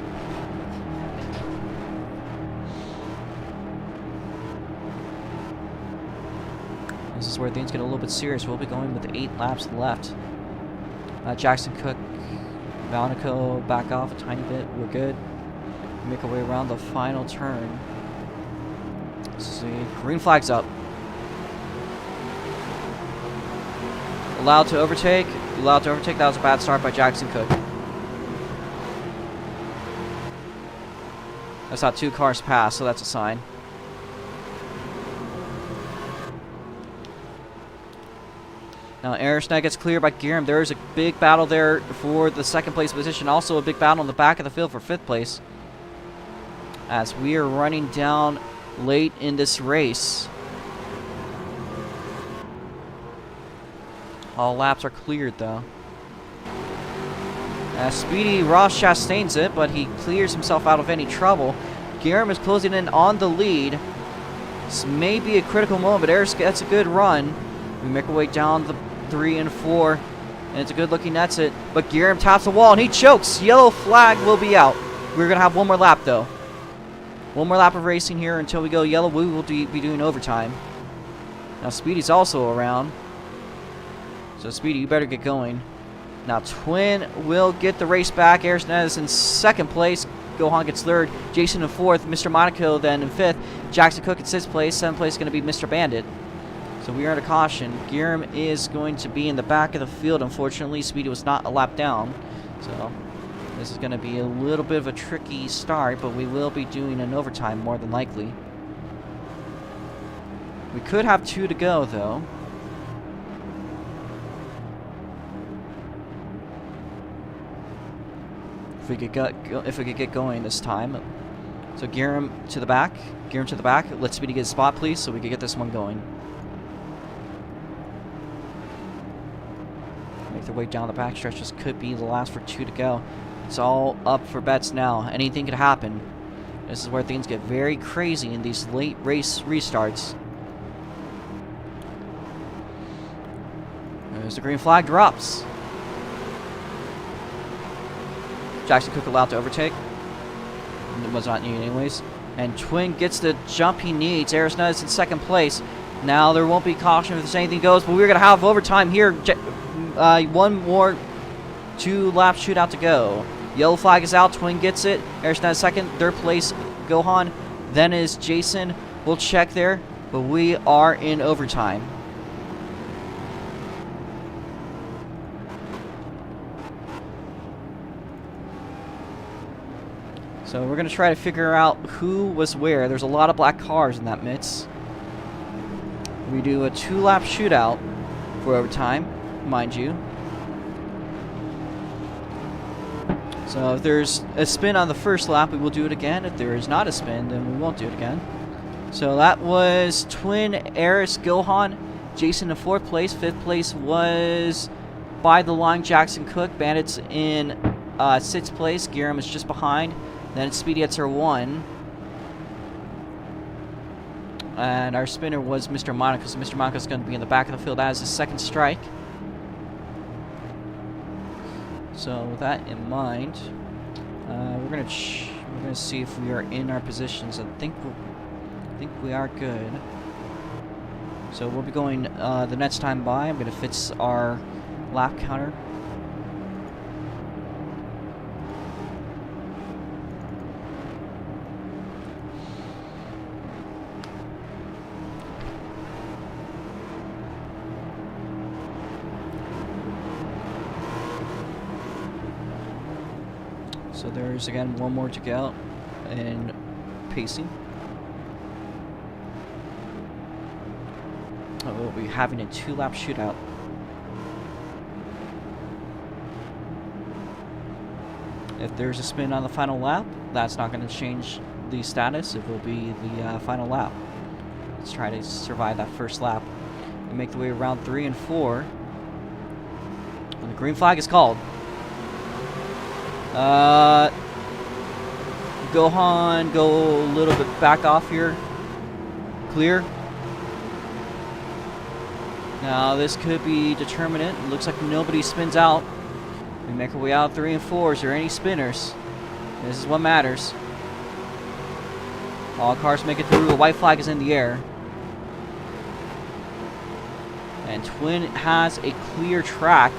This is where things get a little bit serious. We'll be going with 8 laps left. Jackson Cook, Monaco back off a tiny bit. We're good. Make our way around the final turn. See, green flag's up. Allowed to overtake. Allowed to overtake. That was a bad start by Jackson Cook. I saw 2 cars pass, so that's a sign. Now, Aerosnet gets cleared by Giram. There is a big battle there for the 2nd place position. Also, a big battle in the back of the field for 5th place. As we are running down late in this race. All laps are cleared, though. Speedy Ross chastains it, but he clears himself out of any trouble. Giram is closing in on the lead. This may be a critical moment, but Eris gets a good run. We make our way down the 3 and 4, and it's a good looking exit. But Giram taps the wall and he chokes. Yellow flag will be out. We're gonna have one more lap though. One more lap of racing here until we go yellow. We will be doing overtime. Now Speedy's also around, so Speedy, you better get going. Now Twin will get the race back. Aerosnet is in 2nd place. Gohan gets 3rd. Jason in 4th. Mr. Monaco then in 5th. Jackson Cook in 6th place. 7th place is going to be Mr. Bandit. So we are at a caution. Giram is going to be in the back of the field. Unfortunately, Speedy was not a lap down. So this is going to be a little bit of a tricky start, but we will be doing an overtime more than likely. We could have 2 to go, though. If we could get going this time. So Giram to the back. Giram to the back. Let Speedy get a spot, please, so we can get this one going. Make their way down the backstretch. This could be the last for 2 to go. It's all up for bets now. Anything could happen. This is where things get very crazy in these late race restarts. There's the green flag drops. Jackson Cook allowed to overtake. It was not needed anyways. And Twin gets the jump he needs. Aerosnet is in 2nd place. Now there won't be caution if anything goes, but we're going to have overtime here. One more 2-lap shootout to go. Yellow flag is out. Twin gets it. Aerosnet is 2nd. 3rd place, Gohan. Then is Jason. We'll check there, but we are in overtime. So we're going to try to figure out who was where. There's a lot of black cars in that midst. We do a 2-lap shootout for overtime, mind you. So if there's a spin on the 1st lap, we will do it again. If there is not a spin, then we won't do it again. So that was Twin, Eris, Gohan, Jason in 4th place. 5th place was by the line Jackson Cook. Bandits in 6th place. Giram is just behind. Then it's Speedy SR1. And our spinner was Mr. Monaco. So Mr. Monaco is going to be in the back of the field as his 2nd strike. So with that in mind, we're gonna see if we are in our positions. I think we are good. So we'll be going the next time by. I'm gonna fix our lap counter. So there's again one more to go and pacing. We'll be having a 2-lap shootout. If there's a spin on the final lap, that's not going to change the status. It will be the final lap. Let's try to survive that first lap. We make the way around 3 and 4. When the green flag is called. Gohan, go a little bit back off here. Clear. Now this could be determinant. It looks like nobody spins out. We make our way out 3 and 4. Is there any spinners? This is what matters. All cars make it through. The white flag is in the air. And Twin has a clear track.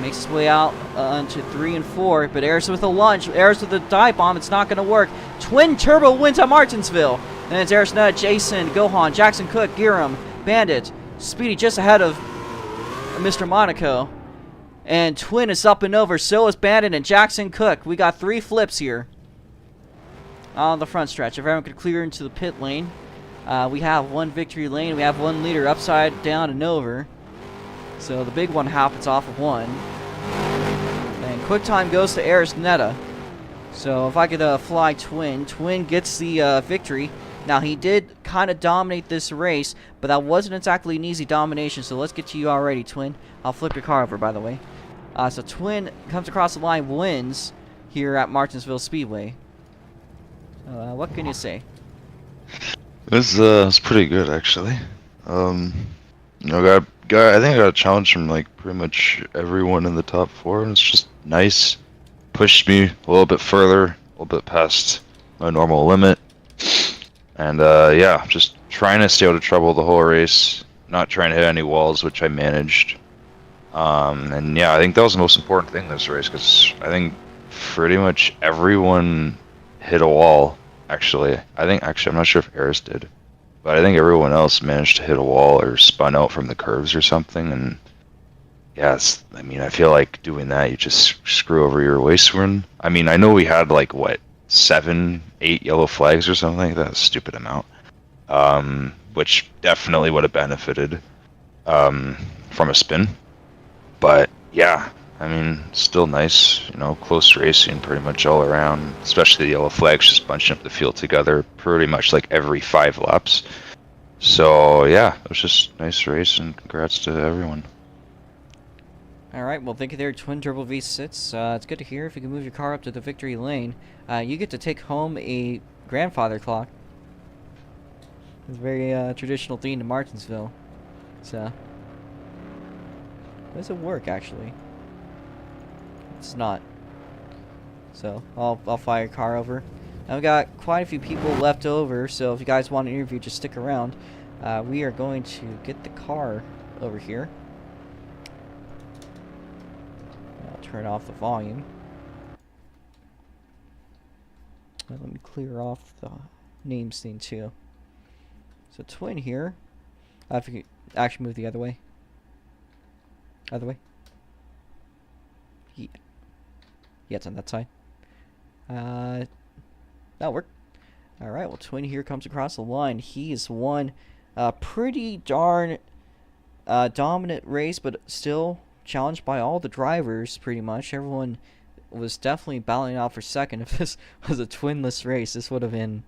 Makes his way out onto 3 and 4, but Eris with a lunge, Eris with a dive bomb, it's not going to work. Twin Turbo wins at Martinsville. And it's Eris Nut, Jason, Gohan, Jackson Cook, Giram, Bandit, Speedy just ahead of Mr. Monaco. And Twin is up and over, so is Bandit and Jackson Cook. We got 3 flips here on the front stretch. If everyone could clear into the pit lane, we have 1 victory lane, we have 1 leader upside down and over. So the big one happens off of 1. And quick time goes to Eris Netta. So if I could fly Twin. Twin gets the victory. Now he did kind of dominate this race, but that wasn't exactly an easy domination. So let's get to you already, Twin. I'll flip your car over, by the way. So Twin comes across the line, wins here at Martinsville Speedway. What can you say? It was pretty good, actually. You know, I think I got a challenge from like pretty much everyone in the top 4, and it's just nice. Pushed me a little bit further, a little bit past my normal limit, and yeah, just trying to stay out of trouble the whole race, not trying to hit any walls, which I managed. And yeah, I think that was the most important thing this race, because I think pretty much everyone hit a wall. Actually, I'm not sure if Eris did. But I think everyone else managed to hit a wall or spun out from the curves or something, and yeah, I mean, I feel like doing that, you just screw over your waist run. I mean, I know we had like, what, 7, 8 yellow flags or something like that, a stupid amount, which definitely would have benefited from a spin. But yeah, I mean, still nice, you know, close racing pretty much all around, especially the yellow flags just bunching up the field together pretty much like every 5 laps. So yeah, it was just a nice race, and congrats to everyone. Alright, well thank you there, Twin Turbo V6. It's good to hear. If you can move your car up to the victory lane, you get to take home a grandfather clock. It's a very traditional theme to Martinsville. So, does it work actually? It's not. So I'll fire your car over. Now we've got quite a few people left over, so if you guys want an interview, just stick around. We are going to get the car over here. I'll turn off the volume. Let me clear off the names thing too. So Twin here. If you could actually move the other way. Other way. Yeah. Yeah, it's on that side. That'll work. Alright, well, Twin here comes across the line. He has won a pretty darn dominant race, but still challenged by all the drivers, pretty much. Everyone was definitely battling out for second. If this was a twinless race, this would have been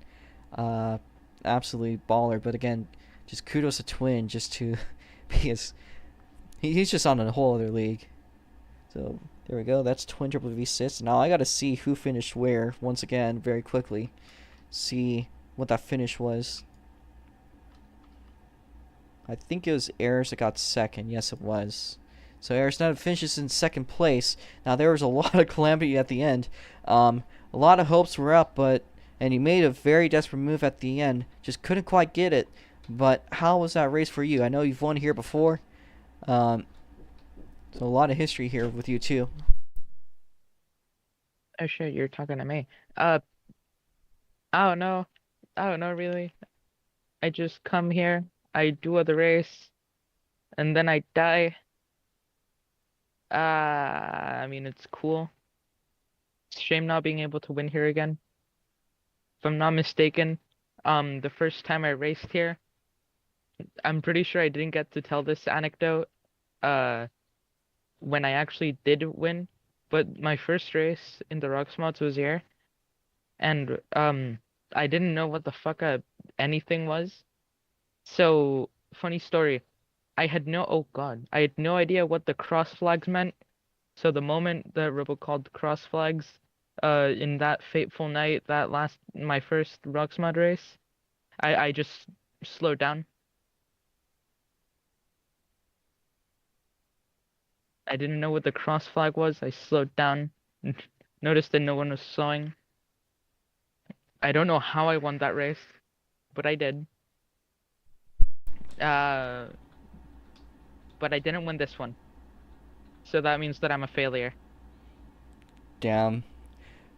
absolutely baller. But again, just kudos to Twin just to be as... He's just on a whole other league. So... there we go, that's Twin Triple V6. Now I gotta see who finished where, once again, very quickly. See what that finish was. I think it was Eris that got second. Yes, it was. So Arisneta finishes in second place. Now there was a lot of calamity at the end. A lot of hopes were up, and he made a very desperate move at the end. Just couldn't quite get it. But how was that race for you? I know you've won here before. So a lot of history here with you too. Oh shit, you're talking to me. I don't know. I don't know really. I just come here, I do the race, and then I die. I mean, it's cool. It's a shame not being able to win here again. If I'm not mistaken, the first time I raced here, I'm pretty sure I didn't get to tell this anecdote, when I actually did win, but my first race in the ROX mods was here, and, I didn't know what the fuck anything was. So, funny story. I had no idea what the cross flags meant. So the moment the Rebel called cross flags, in that fateful night, my first ROX mod race, I just slowed down. I didn't know what the cross flag was. I slowed down. Noticed that no one was slowing. I don't know how I won that race, but I did. But I didn't win this one. So that means that I'm a failure. Damn.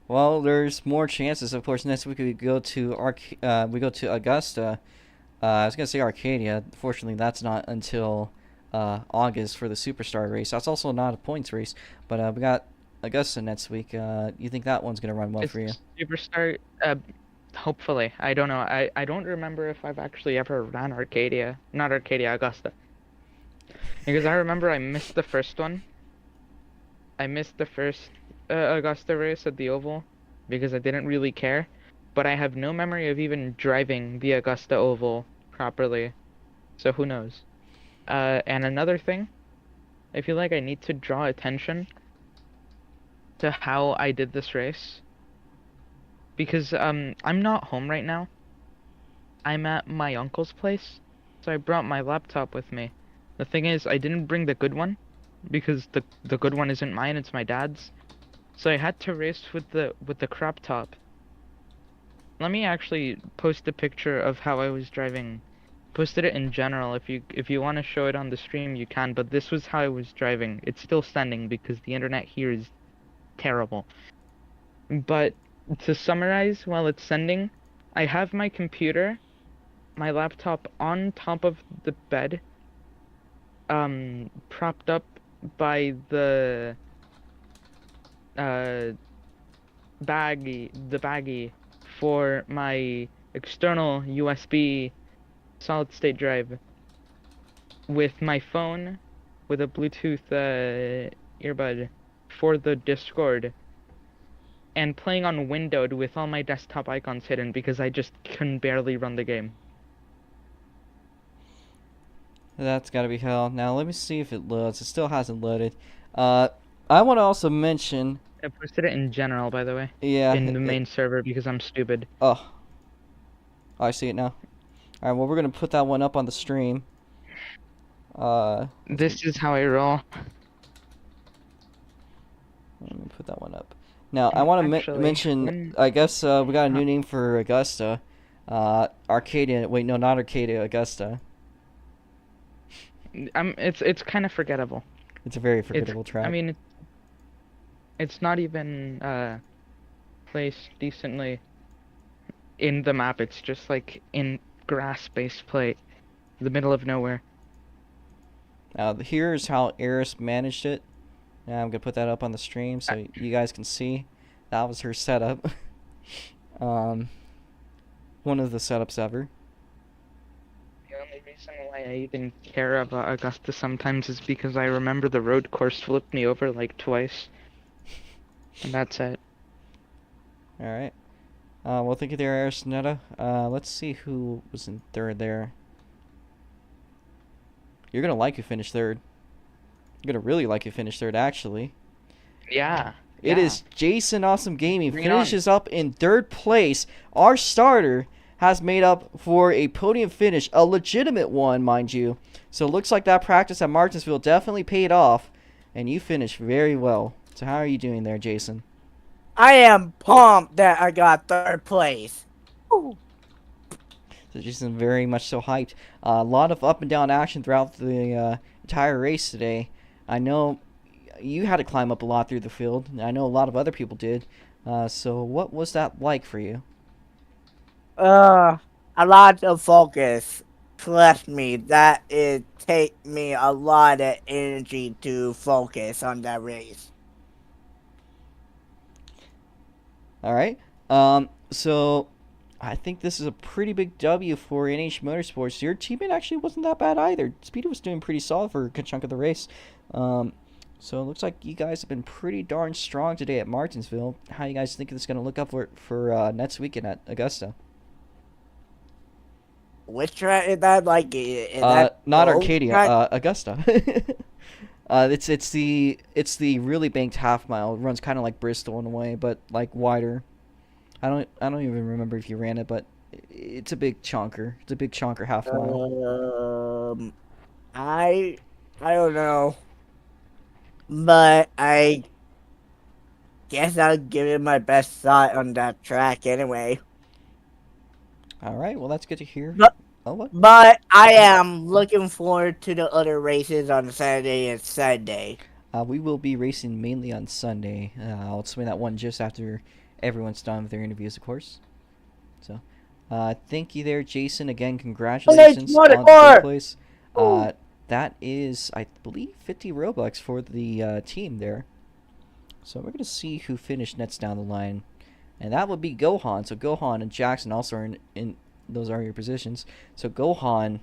Well, there's more chances. Of course, next week we go to Augusta. I was gonna say Arcadia. Fortunately, that's not until August for the Superstar race. That's also not a points race. But we got Augusta next week. You think that one's gonna run well for you? Superstar, hopefully. I don't know. I don't remember if I've actually ever ran Arcadia. Not Arcadia, Augusta. Because I remember I missed the first one. I missed the first Augusta race at the Oval because I didn't really care. But I have no memory of even driving the Augusta Oval properly. So who knows? And another thing, I feel like I need to draw attention to how I did this race. Because I'm not home right now. I'm at my uncle's place. So I brought my laptop with me. The thing is, I didn't bring the good one because the good one isn't mine, it's my dad's. So I had to race with the crop top. Let me actually post a picture of how I was driving. Posted it in general. If you want to show it on the stream, you can, but this was how I was driving. It's still sending because the internet here is terrible. But to summarize while it's sending, I have my computer, my laptop on top of the bed, propped up by the baggie for my external USB solid state drive, with my phone with a Bluetooth earbud for the Discord, and playing on windowed with all my desktop icons hidden because I just can barely run the game. That's gotta be hell. Now let me see if it loads. It still hasn't loaded. I want to also mention. I posted it in general, by the way. Yeah. In the main server because I'm stupid. Oh, I see it now. All right. Well, we're gonna put that one up on the stream. This is how I roll. Let me put that one up. Now I want to mention. I guess we got a new name for Augusta. Arcadia. Wait, no, not Arcadia. Augusta. It's kind of forgettable. It's a very forgettable track. I mean, it's not even placed decently in the map. It's just like in grass-based plate, the middle of nowhere. Now here's how Eris managed it. Now I'm gonna put that up on the stream so you guys can see. That was her setup. One of the setups ever. The only reason why I even care about Augusta sometimes is because I remember the road course flipped me over like twice. And that's it. Alright. Well, thank you there, Arisneta. Let's see who was in third there. You're gonna like who finished third. You're gonna really like who finished third, actually. Yeah. It is Jason Awesome Gaming. Finishes up in third place. Our starter has made up for a podium finish, a legitimate one, mind you. So it looks like that practice at Martinsville definitely paid off, and you finished very well. So how are you doing there, Jason? I am pumped that I got third place. Woo. So Jason very much so hyped. A lot of up and down action throughout the entire race today. I know you had to climb up a lot through the field. I know a lot of other people did. So what was that like for you? A lot of focus. Trust me, that it take me a lot of energy to focus on that race. All right. So I think this is a pretty big W for NH Motorsports. Your teammate actually wasn't that bad either. Speedy was doing pretty solid for a good chunk of the race. So it looks like you guys have been pretty darn strong today at Martinsville. How you guys think this is going to look up for next weekend at Augusta? Which track is that? Like, is that Not road Arcadia, track? Augusta. It's the really banked half mile. It runs kind of like Bristol in a way, but like wider. I don't even remember if you ran it, but it's a big chonker. It's a big chonker half mile. I don't know, but I guess I'll give it my best shot on that track anyway. All right, well that's good to hear. But- Oh, what? But I am looking forward to the other races on Saturday and Sunday. We will be racing mainly on Sunday. I'll explain that one just after everyone's done with their interviews, of course. So, thank you there, Jason. Again, congratulations on the third place. That is, I believe, 50 Robux for the team there. So we're going to see who finished next down the line. And that would be Gohan. So Gohan and Jackson also are in those are your positions. So Gohan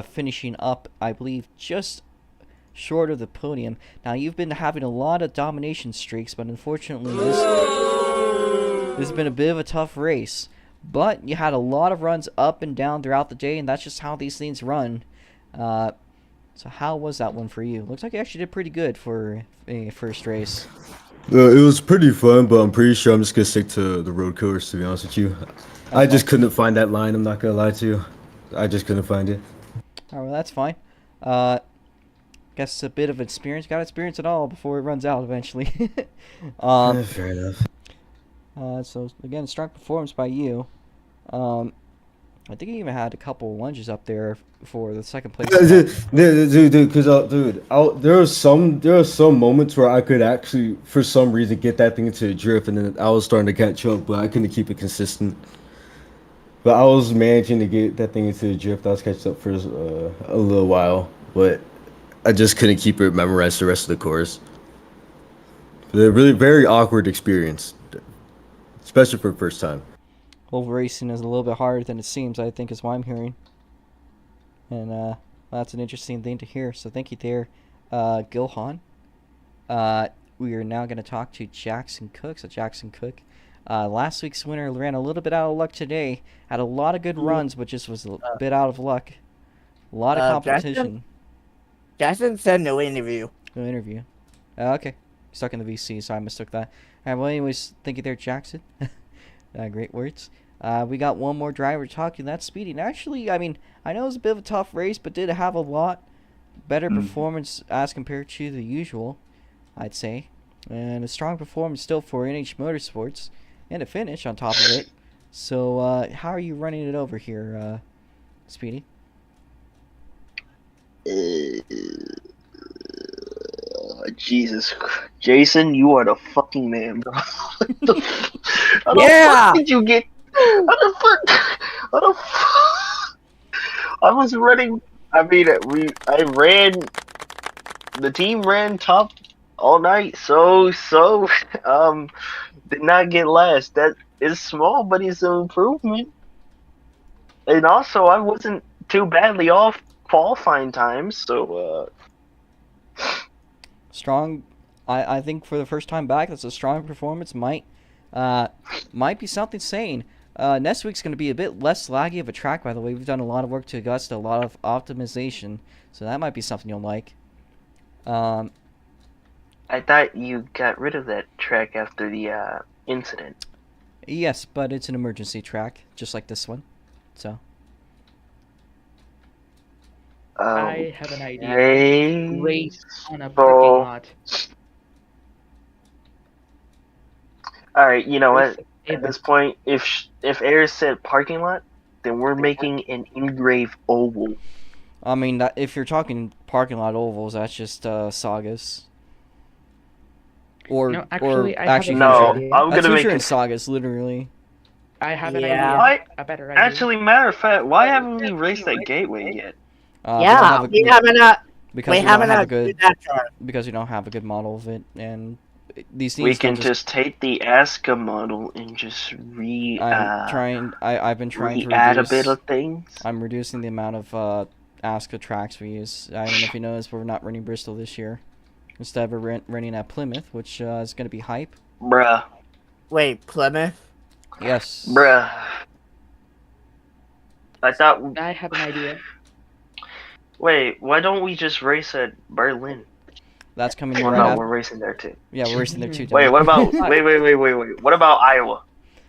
finishing up, I believe, just short of the podium. Now, you've been having a lot of domination streaks, but unfortunately, this has been a bit of a tough race. But you had a lot of runs up and down throughout the day, and that's just how these things run. So how was that one for you? Looks like you actually did pretty good for a first race. It was pretty fun, but I'm pretty sure I'm just gonna stick to the road course, to be honest with you. I just couldn't find that line, I'm not gonna lie to you. I just couldn't find it. Alright, well that's fine. Guess it's a bit of experience. Gotta experience it all before it runs out eventually. Fair enough. So again, strong performance by you. I think you even had a couple lunges up there for the second place. There were some moments where I could actually, for some reason, get that thing into a drift, and then I was starting to catch up, but I couldn't keep it consistent. But I was managing to get that thing into a drift. I was catching up for a little while, but I just couldn't keep it memorized the rest of the course. A really very awkward experience, especially for the first time. Well, racing is a little bit harder than it seems, I think, is what I'm hearing. And that's an interesting thing to hear. So thank you there, Gilhan. We are now going to talk to Jackson Cook. So Jackson Cook, last week's winner, ran a little bit out of luck today. Had a lot of good runs, but just was a bit out of luck. A lot of competition. Jackson said no interview. No interview. Okay. Stuck in the VC, so I mistook that. All right, well, anyways, thank you there, Jackson. Great words. We got one more driver talking. That's Speedy. And actually, I mean, I know it was a bit of a tough race, but did have a lot better performance as compared to the usual, I'd say. And a strong performance still for NH Motorsports. And a finish on top of it. So, how are you running it over here, Speedy? Jesus, Jason, you are the fucking man, bro. How the fuck did you get? How the fuck? I was running. I mean, I ran. The team ran top all night, so did not get last. That is small, but it's an improvement. And also, I wasn't too badly off qualifying times, so. Strong. I think for the first time back, that's a strong performance. Might be something saying. Next week's going to be a bit less laggy of a track, by the way. We've done a lot of work to Augusta, a lot of optimization, so that might be something you'll like. I thought you got rid of that track after the incident. Yes, but it's an emergency track, just like this one. So. I have an idea. Okay. Race on a parking lot. All right, you know Race what? a At this point, if Air said parking lot, then we're making an engraved oval. I mean, if you're talking parking lot ovals, that's just Sagas. Or No, actually, I have actually, a No, better future. idea. I'm That's gonna make future in it. Sagas, literally. I have an Yeah. idea. Why? A better idea. Actually, matter of fact, why haven't we raced that gateway yet? We don't Yeah, have a- we haven't. because We we don't haven't have a good that car. because we don't have a good model of it, and these We things can don't just take the Aska model and just I've been trying to re-add a reduce. bit of things. I'm reducing the amount of Aska tracks we use. I don't know if you noticed, but we're not running Bristol this year. Instead, we're running at Plymouth, which is going to be hype. Bruh. Wait, Plymouth? Yes. Bruh. I thought. I have an idea. Wait, why don't we just race at Berlin? That's coming Well, right no, after. we're racing there too. Yeah, we're racing there too. Wait, Dylan. what about? Wait. What about Iowa?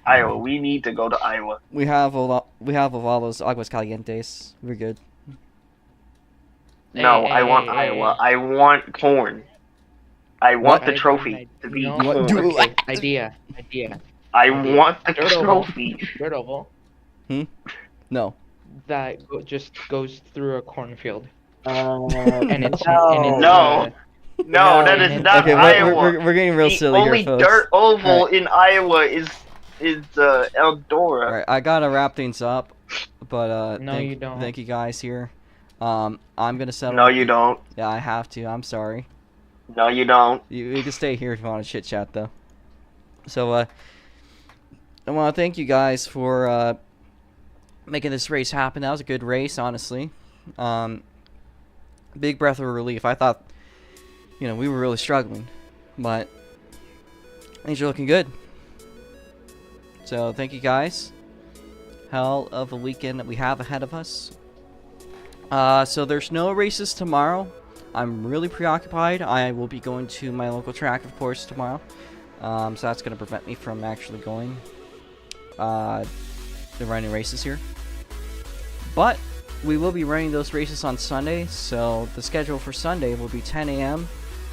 Iowa, we need to go to Iowa. We have a lot. We have all those Aguas Calientes. We're good. No, Hey, I want hey, Iowa. hey. I want corn. I want the I- trophy to be no, You want- corn. do- okay, idea. I want the Dirt oval. trophy. Dirt oval No. that just goes through a cornfield, And and it's no. No. No, that is and- not Okay, Iowa. we're getting real the silly only here, folks. dirt oval Alright. in Iowa is Eldora. All right, I gotta wrap things up, but No, you don't. Thank you guys here. I'm gonna settle. No, you don't. Yeah, I have to. I'm sorry. No, you don't. You can stay here if you want to chit chat though. So I want to thank you guys for making this race happen. That was a good race, honestly. Big breath of relief. I thought, we were really struggling, but things are looking good. So thank you guys. Hell of a weekend that we have ahead of us. So there's no races tomorrow. I'm really preoccupied. I will be going to my local track, of course, tomorrow. So that's going to prevent me from actually going to running races here. But we will be running those races on Sunday. So the schedule for Sunday will be 10 a.m.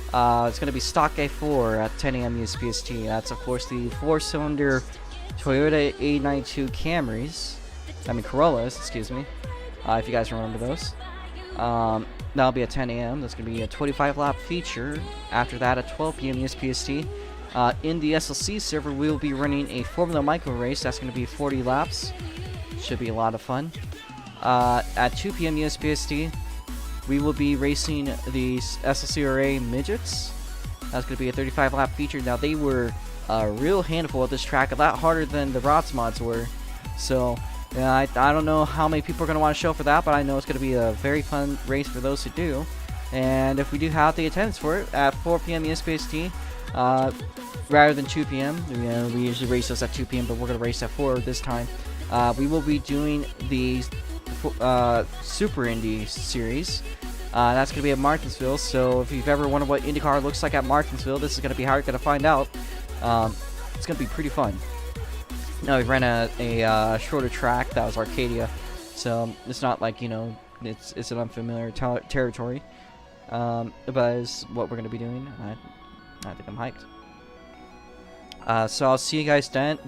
It's going to be stock A4 at 10 a.m. USPST. That's, of course, the 4-cylinder Toyota 892 Corollas, excuse me. If you guys remember those. That'll be at 10 a.m. That's going to be a 25-lap feature. After that, at 12 p.m. USPST. In the SLC server, we will be running a Formula Micro race. That's going to be 40 laps. Should be a lot of fun. At 2 p.m. USPST, we will be racing the SLCRA Midgets. That's going to be a 35-lap feature. Now, they were a real handful at this track, a lot harder than the ROX mods were. So, I don't know how many people are going to want to show up for that, but I know it's going to be a very fun race for those who do. And if we do have the attendance for it, at 4 p.m. ESPST, rather than 2 p.m., we usually race those at 2 p.m., but we're going to race at 4 this time. We will be doing the Super Indy Series. That's going to be at Martinsville, so if you've ever wondered what IndyCar looks like at Martinsville, this is going to be how you're going to find out. It's going to be pretty fun. Now, we ran a shorter track that was Arcadia, so it's not like, it's an unfamiliar territory. But it's what we're going to be doing. I think I'm hyped. So I'll see you guys then.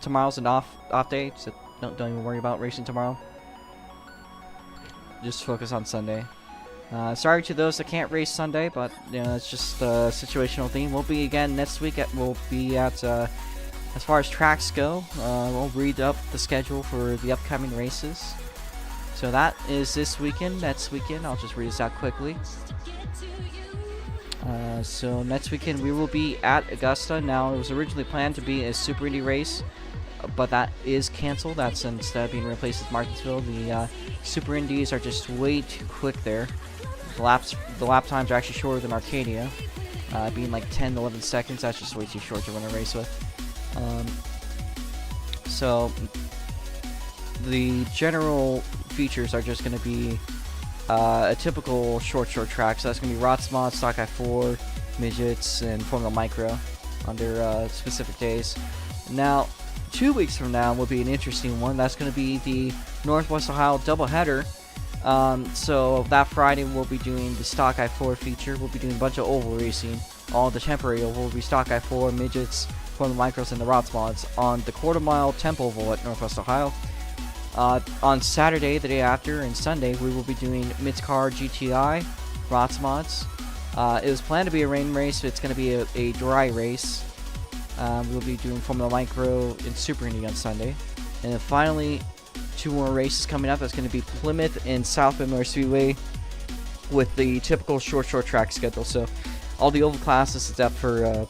Tomorrow's an off day, so don't even worry about racing tomorrow. Just focus on Sunday. Sorry to those that can't race Sunday, but it's just a situational thing. We'll be again next week. We'll be at as far as tracks go. We'll read up the schedule for the upcoming races. So that is this weekend. Next weekend, I'll just read this out quickly. So next weekend we will be at Augusta. Now, it was originally planned to be a Super Indy race, but that is canceled. That's instead of being replaced with Martinsville. The Super Indies are just way too quick there. The lap times are actually shorter than Arcadia, being like 10 to 11 seconds. That's just way too short to run a race with. So the general features are just going to be a typical short track. So that's going to be ROX Mod, Stock I4, Midgets, and Formula Micro. on their specific days. Now, 2 weeks from now will be an interesting one. That's going to be the Northwest Ohio doubleheader. So that Friday we'll be doing the Stock I-4 feature. We'll be doing a bunch of oval racing. All the temporary oval will be Stock I-4, midgets, Formula Micros, and the ROX mods on the quarter-mile temp oval at Northwest Ohio. On Saturday, the day after, and Sunday, we will be doing Mid-Car GTI, ROX mods. It was planned to be a rain race, but it's going to be a dry race. We'll be doing Formula Micro and Super Indy on Sunday. And then finally, 2 more races coming up. That's going to be Plymouth and South Bend Motor Speedway with the typical short track schedule. So all the oval classes except for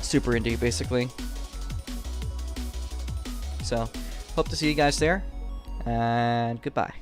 Super Indy, basically. So hope to see you guys there, and goodbye.